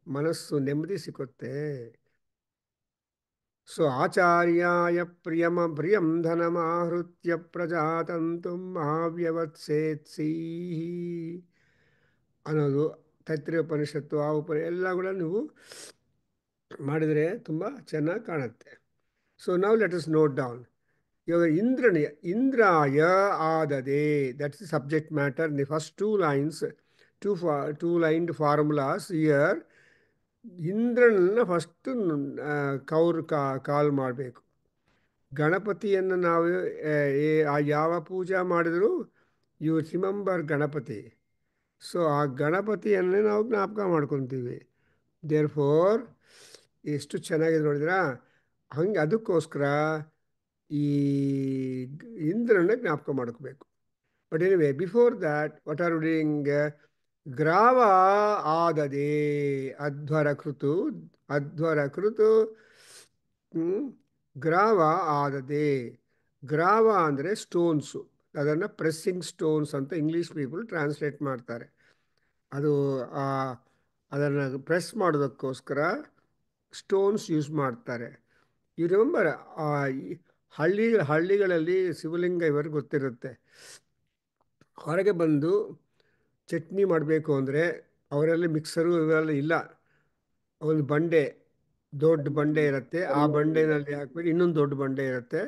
ಮನಸ್ಸು ನೆಮ್ಮದಿ ಸಿಕ್ಕುತ್ತೆ. ಸೊ ಆಚಾರ್ಯಾಯ ಪ್ರಿಯಂ ಧನಮಾಹೃತ್ಯ ಪ್ರಜಾತಂತು ಮಹಾವ್ಯವತ್ಸೇತ್ಸಿ ಅನ್ನೋದು ತೈತ್ರಿಯ ಉಪನಿಷತ್ತು. ಆ ಎಲ್ಲ ಕೂಡ ನೀವು ಮಾಡಿದರೆ ತುಂಬ ಚೆನ್ನಾಗಿ ಕಾಣುತ್ತೆ. ಸೊ ನಾವು ಲೆಟ್ ಅಸ್ ನೋಟ್ ಡೌನ್. ಇವಾಗ ಇಂದ್ರಾಯ ಆದದೆ, that's the subject matter. The first two lines, two lined formulas here. ಇಂದ್ರನನ್ನ ಫಸ್ಟು ಕಾಲ್ ಮಾಡಬೇಕು. ಗಣಪತಿಯನ್ನು ನಾವು ಯಾವ ಪೂಜೆ ಮಾಡಿದರೂ ಯು ರಿಮೆಂಬರ್ ಗಣಪತಿ. ಸೊ ಆ ಗಣಪತಿಯನ್ನೇ ನಾವು ಜ್ಞಾಪಕ ಮಾಡ್ಕೊತೀವಿ. ದೇರ್ ಫೋರ್ ಎಷ್ಟು ಚೆನ್ನಾಗಿದೆ ನೋಡಿದ್ರಾ. ಹಂಗೆ ಅದಕ್ಕೋಸ್ಕರ ಈ ಇಂದ್ರನ ಜ್ಞಾಪಕ ಮಾಡ್ಕೋಬೇಕು. But anyway before that what are doing? ಗ್ರಾವ ಆದದೆ ಅಧ್ವರ ಕೃತು ಗ್ರಾವ ಆದದೆ. ಗ್ರಾವ ಅಂದರೆ ಸ್ಟೋನ್ಸು. ಅದನ್ನು ಪ್ರೆಸ್ಸಿಂಗ್ ಸ್ಟೋನ್ಸ್ ಅಂತ ಇಂಗ್ಲೀಷ್ ಪೀಪಲ್ ಟ್ರಾನ್ಸ್ಲೇಟ್ ಮಾಡ್ತಾರೆ. ಅದು ಅದನ್ನು ಪ್ರೆಸ್ ಮಾಡೋದಕ್ಕೋಸ್ಕರ ಸ್ಟೋನ್ಸ್ ಯೂಸ್ ಮಾಡ್ತಾರೆ. ಯು ರಿಮೆಂಬರ್, ಹಳ್ಳಿಗಳಲ್ಲಿ ಶಿವಲಿಂಗ ಇವರಿಗೆ ಗೊತ್ತಿರುತ್ತೆ. ಹೊರಗೆ ಬಂದು ಚಟ್ನಿ ಮಾಡಬೇಕು ಅಂದರೆ ಅವರಲ್ಲಿ ಮಿಕ್ಸರು ಇವೆಲ್ಲ ಇಲ್ಲ. ಒಂದು ಬಂಡೆ, ದೊಡ್ಡ ಬಂಡೆ ಇರುತ್ತೆ. ಆ ಬಂಡೆನಲ್ಲಿ ಹಾಕ್ಬಿಟ್ಟು ಇನ್ನೊಂದು ದೊಡ್ಡ ಬಂಡೆ ಇರುತ್ತೆ.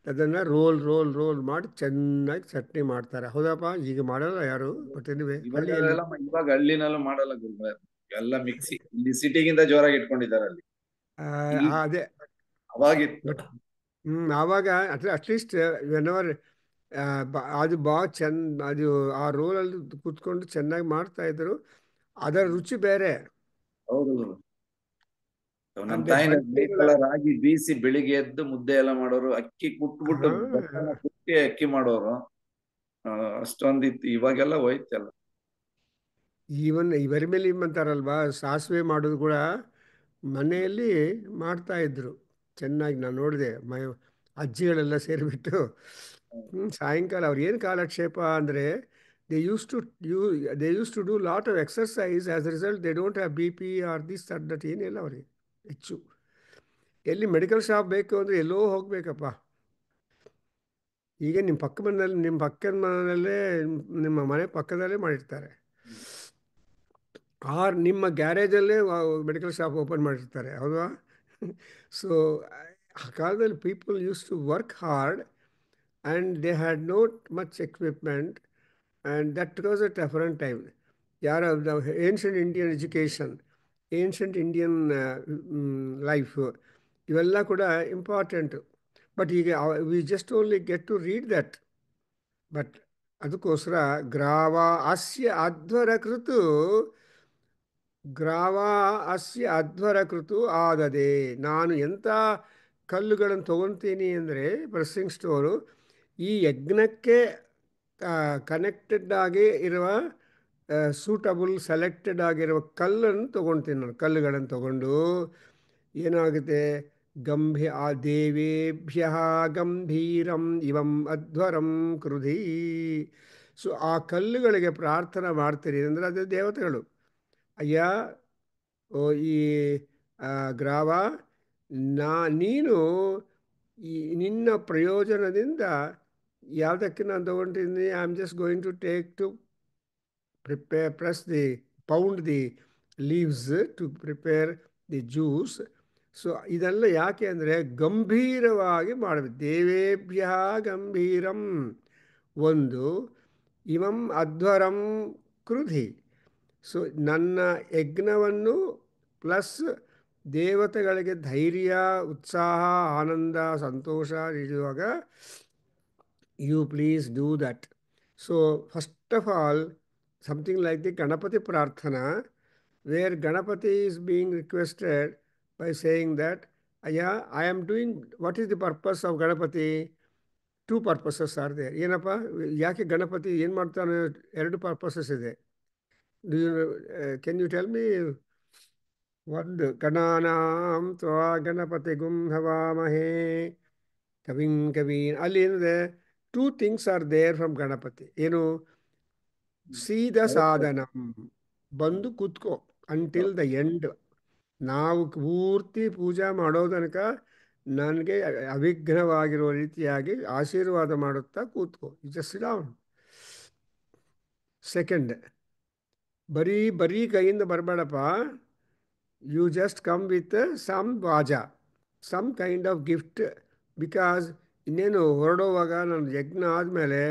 ಅದನ್ನು ರೋಲ್ ಮಾಡಿ ಚೆನ್ನಾಗಿ ಚಟ್ನಿ ಮಾಡ್ತಾರೆ. ಹೌದಪ್ಪ, ಈಗ ಮಾಡಲ್ಲ ಯಾರು. ಬಟ್ ಎನಿವೆ ಹಳ್ಳಿಯಲ್ಲಿ ಇವಾಗ ಹಳ್ಳಿನಲ್ಲೂ ಮಾಡಲ್ಲ ಗುರುಗಳೇ, ಎಲ್ಲ ಮಿಕ್ಸಿ. ಇಲ್ಲಿ ಸಿಟಿಗಿಂತ ಜೋರಾಗಿ ಇಟ್ಕೊಂಡಿದ್ದಾರೆ ಅಲ್ಲಿ. ಇಲ್ಲಿ ಅದೇ ಅವಾಗಿತ್ತು. ಬಟ್ ಆವಾಗ ಅಟ್ಲೀಸ್ಟ್ ವೆನೆವರ್ ಅದು ಭಾಳ ಅದು ಆ ರೋಲಲ್ಲಿ ಕೂತ್ಕೊಂಡು ಚೆನ್ನಾಗಿ ಮಾಡ್ತಾಯಿದ್ರು. ಅದರ ರುಚಿ ಬೇರೆ. ಹೌದು. ನಮ್ಮ ಅಂದರೆ ತಾಯಿನ ಬಂಡೆಗಳ ರಾಗಿ ಬೀಸಿ ಬೆಳಿಗ್ಗೆ ಎದ್ದು ಮುದ್ದೆ ಎಲ್ಲ ಮಾಡೋರು. ಅಕ್ಕಿ ಕುಟ್ಬಿಟ್ಟು ಭತ್ತನ ಕುಟ್ಟಿ ಅಕ್ಕಿ ಮಾಡೋರು. ಅಷ್ಟೊಂದಿತ್ತು. ಇವಾಗೆಲ್ಲ ಹೋಯ್ತಲ್ಲ. ಇವರ ಮೇಲೆ ಅಂತಾರಲ್ವಾ, ಸಾಸಿವೆ ಮಾಡೋದು ಕೂಡ ಮನೆಯಲ್ಲಿ ಮಾಡ್ತಾಯಿದ್ರು ಚೆನ್ನಾಗಿ. ನಾನು ನೋಡಿದೆ ಅಜ್ಜಿಗಳೆಲ್ಲ ಸೇರಿಬಿಟ್ಟು ಸಾಯಂಕಾಲ ಅವ್ರು ಏನು ಕಾಲಕ್ಷೇಪ ಅಂದರೆ they use to do lot of exercise. As a result they don't have B P or this that ಏನಿಲ್ಲ ಅವ್ರಿಗೆ ಹೆಚ್ಚು. ಎಲ್ಲಿ ಮೆಡಿಕಲ್ ಶಾಪ್ ಬೇಕು ಅಂದರೆ ಎಲ್ಲೋ ಹೋಗಬೇಕಪ್ಪ. ಈಗ ನಿಮ್ಮ ಪಕ್ಕದ ಮನೆಯಲ್ಲೇ, ನಿಮ್ಮ ಮನೆ ಪಕ್ಕದಲ್ಲೇ ಮಾಡಿರ್ತಾರೆ. ನಿಮ್ಮ ಗ್ಯಾರೇಜಲ್ಲೇ ಮೆಡಿಕಲ್ ಶಾಪ್ ಓಪನ್ ಮಾಡಿರ್ತಾರೆ. ಹೌದಾ? ಸೊ ಆ ಕಾಲದಲ್ಲಿ people use to work hard and they had not much equipment and that was a different time. The ancient Indian education, ancient Indian life, ಇವೆಲ್ಲ ಕೂಡ ಇಂಪಾರ್ಟೆಂಟು. ಬಟ್ ಈಗ we just only get to read that. But ಅದಕ್ಕೋಸ್ಕರ ಗ್ರಾವ ಅಸ್ಯ ಅಧ್ವರ ಕೃತು ಆದದೆ. ನಾನು ಎಂಥ ಕಲ್ಲುಗಳನ್ನು ತೊಗೊತೀನಿ ಅಂದರೆ ಪ್ರೆಸ್ಸಿಂಗ್ ಸ್ಟೋನು, ಈ ಯಜ್ಞಕ್ಕೆ ಕನೆಕ್ಟೆಡ್ ಆಗಿ ಇರುವ ಸೂಟಬಲ್ ಸೆಲೆಕ್ಟೆಡ್ ಆಗಿರುವ ಕಲ್ಲನ್ನು ತೊಗೊಳ್ತೀನಿ ನಾನು. ಕಲ್ಲುಗಳನ್ನು ತಗೊಂಡು ಏನಾಗುತ್ತೆ, ದೇವೇಭ್ಯ ಗಂಭೀರಂ ಇವಂ ಅಧ್ವರಂ ಕೃಧಿ. ಸೊ ಆ ಕಲ್ಲುಗಳಿಗೆ ಪ್ರಾರ್ಥನೆ ಮಾಡ್ತೀರಿ ಅಂದರೆ ಅದೇ ದೇವತೆಗಳು. ಅಯ್ಯ, ಈ ಗ್ರಾವ, ನೀನು ನಿನ್ನ ಪ್ರಯೋಜನದಿಂದ ಯಾವುದಕ್ಕೆ ನಾನು ತೊಗೊಂಡಿದ್ದೀನಿ, I am just going to take to press pound the leaves to prepare the juice. So ಇದೆಲ್ಲ ಯಾಕೆ ಅಂದರೆ ಗಂಭೀರವಾಗಿ ಮಾಡಬೇಕು. ದೇವೇಭ್ಯ ಗಂಭೀರಂ ಒಂದು, ಇವಂ ಅಧ್ವರಂ ಕೃಧಿ. ಸೊ ನನ್ನ ಯಜ್ಞವನ್ನು ಪ್ಲಸ್ ದೇವತೆಗಳಿಗೆ ಧೈರ್ಯ, ಉತ್ಸಾಹ, ಆನಂದ, ಸಂತೋಷ ನೀಡುವಾಗ you please do that. So first of all, something like the Ganapati Prarthana, where Ganapati is being requested by saying that, yeah, I am doing, what is the purpose of Ganapati? Two purposes are there. ಏನಪ್ಪ ಯಾಕೆ ಗಣಪತಿ ಏನು ಮಾಡ್ತಾನೆ? ಎರಡು purposes ಇದೆ. Do you can you tell me? ಒಂದು ಗಣಾನಾಂ ತ್ವಾ ಗಣಪತಿಗುಂ ಹವಾಮಹೇ ಕವಿಂ ಕವೀನ್. ಅಲ್ಲಿ ಏನಿದೆ? Two things are there from Ganapati. ಏನು? ಸೀದ ಸಾಧನಂ, ಬಂದು ಕೂತ್ಕೋ ಅಂಟಿಲ್ ದ ಎಂಡ್. ನಾವು ಪೂರ್ತಿ ಪೂಜಾ ಮಾಡೋ ತನಕ ನನಗೆ ಅವಿಘ್ನವಾಗಿರೋ ರೀತಿಯಾಗಿ ಆಶೀರ್ವಾದ ಮಾಡುತ್ತಾ ಕೂತ್ಕೋ. Just down. ಸೆಕೆಂಡ್, ಬರೀ ಬರೀ ಕೈಯಿಂದ ಬರಬೇಡಪ್ಪ. You just come with some ವಾಜಾ, some kind of gift. Because ಇನ್ನೇನು ಹೊರಡೋವಾಗ ನನ್ನ ಯಜ್ಞ ಆದಮೇಲೆ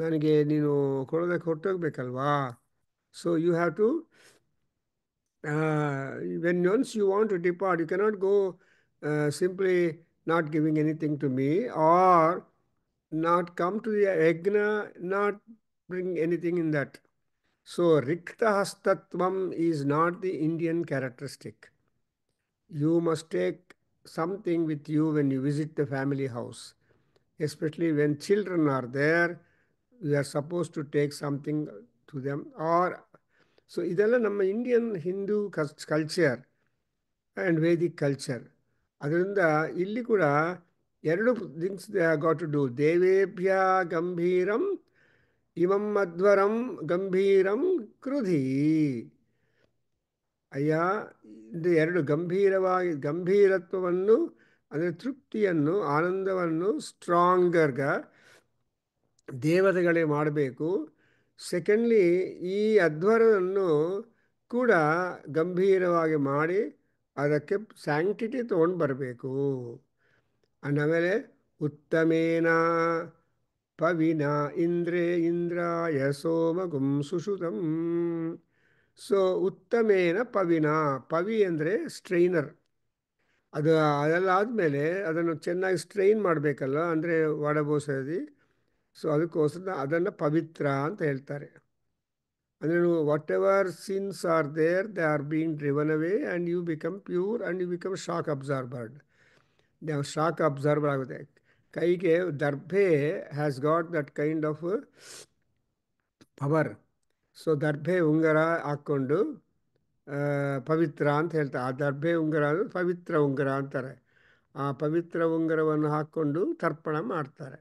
ನನಗೆ ನೀನು ಕೊಡೋದಕ್ಕೆ ಹೊರಟೋಗ್ಬೇಕಲ್ವಾ. So you have to, when once you want to depart, you cannot go simply not giving anything to me, or not come to the yajna, not bring anything in that. So rikta hastatvam is not the Indian characteristic. You must take something with you when you visit the family house, especially when children are there. We are supposed to take something to them. Or so ಇದೆಲ್ಲ ನಮ್ಮ Indian Hindu culture and Vedic culture. ಅದರಿಂದ ಇಲ್ಲಿ ಕೂಡ ಎರಡು things they got to do. ದೇವೇಭ್ಯ ಗಂಭೀರಂ ಇವಂ ಅಧ್ವರಂ ಗಂಭೀರಂ ಕೃಧಿ. ಅಯ್ಯ, ಇದು ಎರಡು ಗಂಭೀರತ್ವವನ್ನು, ಅಂದರೆ ತೃಪ್ತಿಯನ್ನು, ಆನಂದವನ್ನು ಸ್ಟ್ರಾಂಗರ್ಗ ದೇವತೆಗಳೇ ಮಾಡಬೇಕು. ಸೆಕೆಂಡ್ಲಿ, ಈ ಅಧ್ವರವನ್ನು ಕೂಡ ಗಂಭೀರವಾಗಿ ಮಾಡಿ ಅದಕ್ಕೆ ಸ್ಯಾಂಕ್ಟಿಟಿ ತೊಗೊಂಡು ಬರಬೇಕು. ಆಮೇಲೆ ಉತ್ತಮೇನ ಪವಿನ ಇಂದ್ರೇ ಇಂದ್ರಾಯ ಸೋಮಗುಂ ಸುಷುತಂ. ಸೊ ಉತ್ತಮೇನ ಪವಿನ, ಪವಿ ಅಂದರೆ ಸ್ಟ್ರೈನರ್. ಅದೆಲ್ಲ ಆದಮೇಲೆ ಅದನ್ನು ಚೆನ್ನಾಗಿ ಸ್ಟ್ರೈನ್ ಮಾಡಬೇಕಲ್ಲ, ಅಂದರೆ ಒಡಬೋಸದಿ. ಸೊ ಅದಕ್ಕೋಸ್ಕರ ಅದನ್ನು ಪವಿತ್ರ ಅಂತ ಹೇಳ್ತಾರೆ. ಅಂದರೆ whatever sins are there, they are being driven away and you become pure and you become shock absorbed. ನಾವು ಶಾಕ್ ಅಬ್ಸರ್ವರ್ ಆಗುತ್ತೆ. ಕೈಗೆ ದರ್ಭೆ has got that kind of power. So ದರ್ಭೆ ಉಂಗುರ ಹಾಕ್ಕೊಂಡು ಪವಿತ್ರ ಅಂತ ಹೇಳ್ತಾರೆ. ಆ ದರ್ಭೆ ಉಂಗುರ ಅಂದರೆ ಪವಿತ್ರ ಉಂಗುರ ಅಂತಾರೆ. ಆ ಪವಿತ್ರ ಉಂಗುರವನ್ನು ಹಾಕ್ಕೊಂಡು ತರ್ಪಣ ಮಾಡ್ತಾರೆ.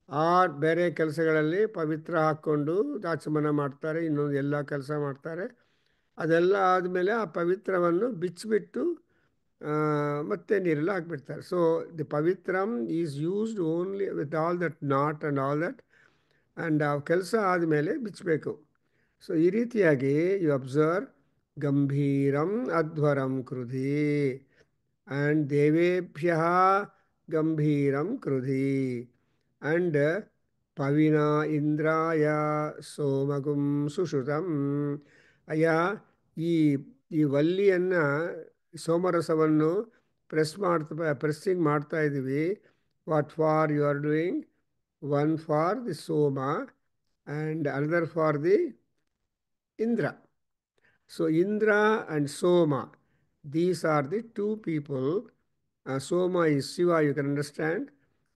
ಆ ಬೇರೆ ಕೆಲಸಗಳಲ್ಲಿ ಪವಿತ್ರ ಹಾಕ್ಕೊಂಡು ದಾಚಮನ ಮಾಡ್ತಾರೆ, ಇನ್ನೊಂದು ಎಲ್ಲ ಕೆಲಸ ಮಾಡ್ತಾರೆ. ಅದೆಲ್ಲ ಆದಮೇಲೆ ಆ ಪವಿತ್ರವನ್ನು ಬಿಚ್ಚಿಬಿಟ್ಟು ಮತ್ತೆ ನೀರೆಲ್ಲ ಹಾಕ್ಬಿಡ್ತಾರೆ. ಸೊ ದಿ ಪವಿತ್ರಂ is used only with all that not and all that, and ಆ ಕೆಲಸ ಆದಮೇಲೆ ಬಿಚ್ಚಬೇಕು. ಸೊ ಈ ರೀತಿಯಾಗಿ ಯು ಅಬ್ಸರ್ವ್ ಗಂಭೀರಂ ಅಧ್ವರಂ ಕೃಧಿ ಆ್ಯಂಡ್ ದೇವೇಭ್ಯ ಗಂಭೀರಂ ಕೃಧಿ ಆ್ಯಂಡ್ ಪವಿನ ಇಂದ್ರಾಯ ಸೋಮಗುಂ ಸುಷುತಂ. ಅಯ್ಯ, ಈ ವಲ್ಲಿಯನ್ನು, ಸೋಮರಸವನ್ನು ಪ್ರೆಸ್ಸಿಂಗ್ ಮಾಡ್ತಾ ಇದ್ದೀವಿ. What for you are doing? One for the Soma and another for the Indra. So Indra and Soma, these are the two people. Soma is Shiva, you can understand,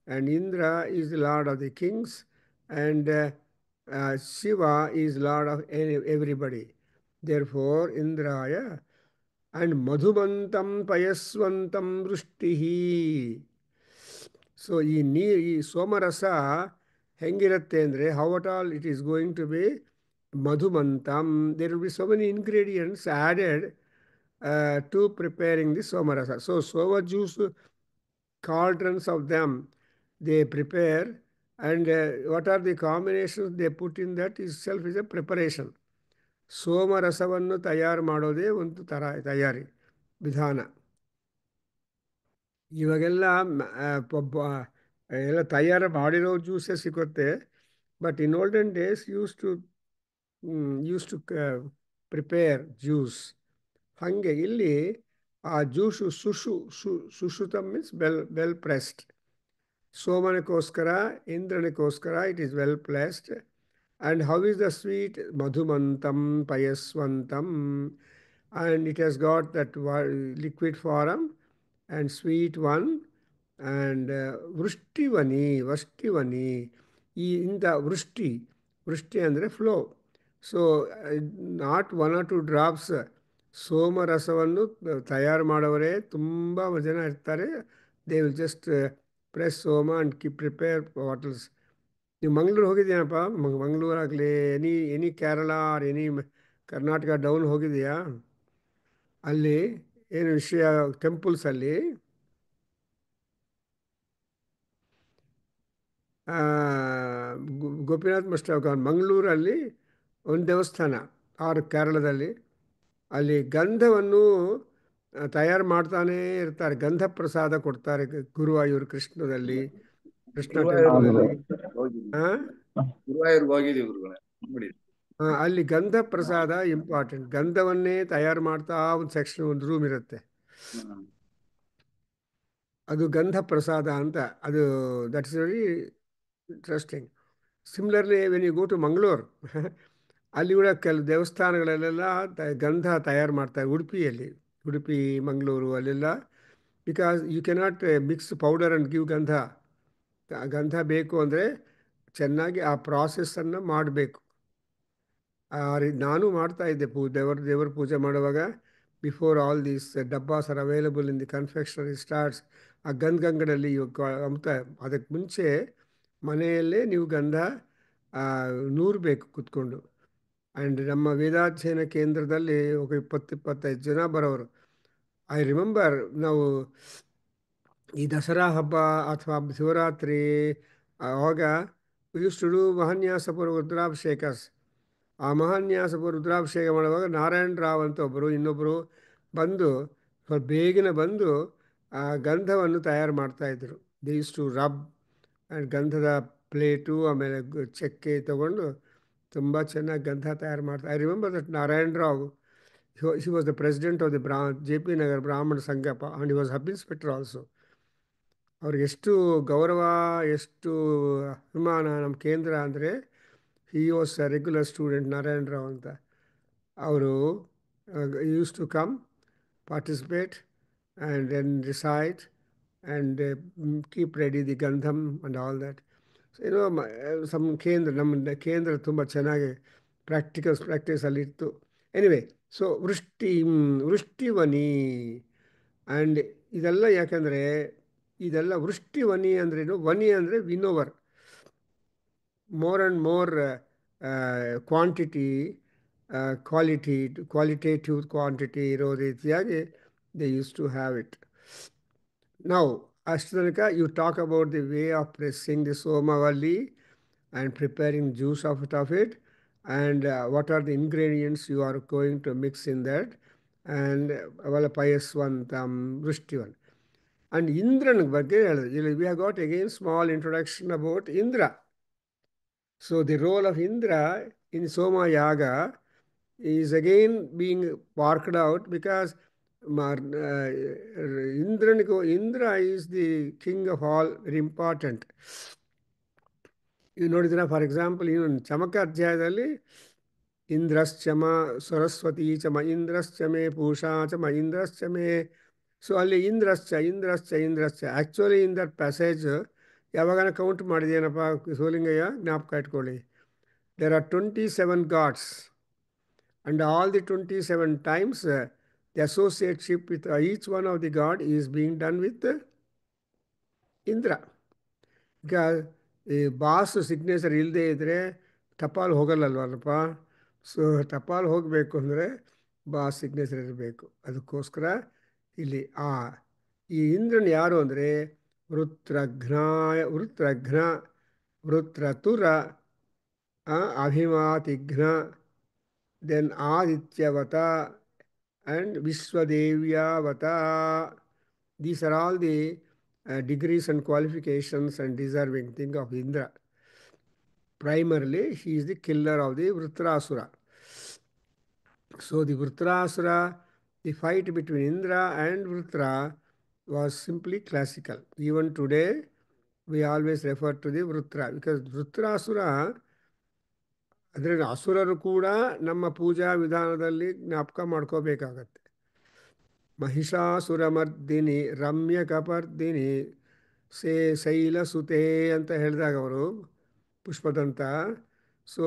and Indra is the lord of the kings, and Shiva is lord of everybody. Therefore Indraya. And madhumantam payaswantam ವೃಷ್ಟಿಹಿ. So ಈ ಸೋಮರಸ ಹೆಂಗಿರುತ್ತೆ ಅಂದರೆ, how at all it is going to be madhumantam. There will be so many ingredients added to preparing the somarasa. So soma juice, cauldrons of them they prepare, and what are the combinations they put in, that itself is a preparation. ಸೋಮರಸವನ್ನು ತಯಾರು ಮಾಡೋದೇ ಒಂದು ತಯಾರಿ ವಿಧಾನ. ಇವಾಗೆಲ್ಲ ಎಲ್ಲ ತಯಾರು ಮಾಡಿರೋ ಜ್ಯೂಸೇ ಸಿಗುತ್ತೆ. But in olden days use to use to prepare juice. ಹಾಗೆ ಇಲ್ಲಿ ಆ ಜ್ಯೂಸು ಸುಶ್ರುತ ಮೀನ್ಸ್ ವೆಲ್ ಪ್ರೆಸ್ಡ್. ಸೋಮನಕ್ಕೋಸ್ಕರ, ಇಂದ್ರನಿಗೋಸ್ಕರ it is well placed. And how is the sweet? Madhumantam payaswantam. And it has got that liquid form and sweet one. And vrishtivani. In the vrishti ಅಂದರೆ flow. So not 1 or 2 drops ಸೋಮರಸವನ್ನು ತಯಾರು ಮಾಡೋವರೇ ತುಂಬ ಜನ ಇರ್ತಾರೆ. They will just press Soma and prepare bottles. ನೀವು ಮಂಗಳೂರು ಹೋಗಿದ್ದೀನಪ್ಪ? ಮಂಗಳೂರು ಆಗಲಿ, any Kerala or any Karnataka down ಹೋಗಿದೆಯಾ? ಅಲ್ಲಿ ಏನು ವಿಷಯ ಟೆಂಪಲ್ಸಲ್ಲಿ ಗೋಪಿನಾಥ್ ಮಸ್ಟ್ ಮಂಗಳೂರಲ್ಲಿ ಒಂದು ದೇವಸ್ಥಾನ, ಆರ್ ಕೇರಳದಲ್ಲಿ ಅಲ್ಲಿ ಗಂಧವನ್ನು ತಯಾರು ಮಾಡ್ತಾನೇ ಇರ್ತಾರೆ. ಗಂಧ ಪ್ರಸಾದ ಕೊಡ್ತಾರೆ ಗುರುವಾಯೂರು ಕೃಷ್ಣ ಟೆಂಪಲಲ್ಲಿ. ಗುರುವಾಯೂರ್ಗೆ ಹೋಗಿದ್ದೀವಿ ಗುರುಗಳೇ, ನೋಡಿ. ಅಲ್ಲಿ ಗಂಧ ಪ್ರಸಾದ ಇಂಪಾರ್ಟೆಂಟ್. ಗಂಧವನ್ನೇ ತಯಾರು ಮಾಡ್ತಾ ಒಂದು ಸೆಕ್ಷನ್, ಒಂದು ರೂಮ್ ಇರುತ್ತೆ, ಅದು ಗಂಧ ಪ್ರಸಾದ ಅಂತ. ಅದು that's very interesting. Similarly when you go to Mangaluru, ಅಲ್ಲಿ ಕೂಡ ಕೆಲವು ದೇವಸ್ಥಾನಗಳಲ್ಲೆಲ್ಲ ಗಂಧ ತಯಾರು ಮಾಡ್ತಾರೆ. ಉಡುಪಿ ಮಂಗಳೂರು ಅಲ್ಲೆಲ್ಲ, because you cannot mix powder and give ಗಂಧ. ಗಂಧ ಬೇಕು ಅಂದರೆ ಚೆನ್ನಾಗಿ ಆ ಪ್ರಾಸೆಸ್ಸನ್ನು ಮಾಡಬೇಕು. ನಾನು ಮಾಡ್ತಾ ಇದ್ದೆ ದೇವರ ಪೂಜೆ ಮಾಡುವಾಗ. Before all these dabbas are available in the confectionery starts, ಆ ಗಂಧಗಂಗಡಲ್ಲಿ ಅಂತ ಅದಕ್ಕೆ ಮುಂಚೆ ಮನೆಯಲ್ಲೇ ನೀವು ಗಂಧ ನೂರಬೇಕು ಕೂತ್ಕೊಂಡು. ಆ್ಯಂಡ್ ನಮ್ಮ ವೇದಾಧ್ಯಯನ ಕೇಂದ್ರದಲ್ಲಿ ఒక 20-25 ಜನ ಬರೋರು. ಐ ರಿಮೆಂಬರ್ ನಾವು ಈ ದಸರಾ ಹಬ್ಬ ಅಥವಾ ಶಿವರಾತ್ರಿ ಆವಾಗ ಯೂಸ್ ಟು ಡೂ ಮಹಾನ್ಯಾಸಪುರ ರುದ್ರಾಭಿಷೇಕಸ್. ಆ ಮಹಾನ್ಯಾಸಪುರ ರುದ್ರಾಭಿಷೇಕ ಮಾಡುವಾಗ ನಾರಾಯಣ ರಾವ್ ಅಂತ ಒಬ್ಬರು, ಇನ್ನೊಬ್ಬರು ಬಂದು ಸ್ವಲ್ಪ ಬೇಗನೆ ಬಂದು ಆ ಗಂಧವನ್ನು ತಯಾರು ಮಾಡ್ತಾಯಿದ್ರು. They use to rub. And ಗಂಧದ ಪ್ಲೇಟು ಆಮೇಲೆ ಚಕ್ಕೆ ತಗೊಂಡು ತುಂಬ ಚೆನ್ನಾಗಿ ಗಂಧ ತಯಾರು ಮಾಡ್ತಾರೆ. I remember that Narayana Rao, he was the president of the JP Nagar Brahmana Sangha, and he was sub inspector also. ಅವ್ರಿಗೆ ಎಷ್ಟು ಗೌರವ, ಎಷ್ಟು ಅಭಿಮಾನ ನಮ್ಮ ಕೇಂದ್ರ ಅಂದರೆ. He was a regular student, Narayana Rao ಅಂತ. ಅವರು use to come participate and then recite and keep ready the ಗಂಧಮ್ ಆ್ಯಂಡ್ ಆಲ್ ದ್ಯಾಟ್. ಏನೋ ನಮ್ಮ ಕೇಂದ್ರ ತುಂಬ ಚೆನ್ನಾಗಿ ಪ್ರಾಕ್ಟೀಸಲ್ಲಿ ಇತ್ತು. Anyway, so ವೃಷ್ಟಿವನಿ. ಆ್ಯಂಡ್ ಇದೆಲ್ಲ ಯಾಕಂದರೆ ಇದೆಲ್ಲ ವೃಷ್ಟಿವನಿ ಅಂದ್ರೇನು? ವನಿ ಅಂದರೆ winnower, more and more qualitative quantity ಇರೋ ರೀತಿಯಾಗಿ they use to have it. ನಾವು ಅಷ್ಟು ತನಕ you talk about the way of pressing the ಸೋಮವಲ್ಲಿ and preparing juice out of it, and what are the ingredients you are going to mix in that, and payaswantam vrishtivan. And Indran ಬಗ್ಗೆ ಹೇಳಿದ್ರು. We have got again small introduction about Indra. So the role of Indra in Soma Yaga is again being worked out, because Indra is the king of all, very important. ಇದು ನೋಡಿದ್ರೆ, for example, ಇನ್ನೊಂದು ಚಮಕ ಅಧ್ಯಾಯದಲ್ಲಿ ಇಂದ್ರಶ್ಚಮ ಸರಸ್ವತಿ ಚಮ ಇಂದ್ರಶ್ಚಮೆ ಪೂಷಾ ಚಮ ಇಂದ್ರಶ್ಚಮೆ. ಸೊ ಅಲ್ಲಿ ಇಂದ್ರಶ್ಚ ಆ್ಯಕ್ಚುಲಿ ಇನ್ ದಟ್ ಪ್ಯಾಸೇಜ್ ಯಾವಾಗನ ಕೌಂಟ್ ಮಾಡಿದೇನಪ್ಪ ಸೋಲಿಂಗಯ್ಯ, ಜ್ಞಾಪಕ ಇಟ್ಕೊಳ್ಳಿ. There are 27 gods, and all the 27 times the associateship with each one of the god is being done with Indra. ಈಗ ಈ ಬಾಸ್ ಸಿಗ್ನೇಚರ್ ಇಲ್ಲದೆ ಇದ್ದರೆ ಟಪಾಲು ಹೋಗಲ್ಲಲ್ವಲ್ಲಪ್ಪ. ಸೊ ಟಪಾಲು ಹೋಗಬೇಕು ಅಂದರೆ ಬಾಸ್ ಸಿಗ್ನೇಚರ್ ಇರಬೇಕು. ಅದಕ್ಕೋಸ್ಕರ ಇಲ್ಲಿ ಈ ಇಂದ್ರನ್ ಯಾರು ಅಂದರೆ ವೃತ್ರಘ್ನ, ವೃತ್ರತುರ, ಅಭಿಮಾತಿಘ್ನ, ದೆನ್ ಆದಿತ್ಯವತ ಆ್ಯಂಡ್ ವಿಶ್ವದೇವ್ಯಾವತ. These are all the degrees and qualifications and deserving thing of Indra. Primarily, he is the killer of the Vritrasura. So the Vritrasura, the fight between Indra and Vritra was simply classical. Even today, we always refer to the Vritra because Vritrasura, ಅದರ ಅಸುರರು ಕೂಡ ನಮ್ಮ ಪೂಜಾ ವಿಧಾನದಲ್ಲಿ ಜ್ಞಾಪಕ ಮಾಡ್ಕೋಬೇಕಾಗತ್ತೆ. ಮಹಿಷಾಸುರಮರ್ದಿನಿ ರಮ್ಯ ಕಪರ್ದಿನಿ ಶೈಲಸುತೆ ಅಂತ ಹೇಳಿದಾಗ ಅವರು ಪುಷ್ಪದಂತ. ಸೊ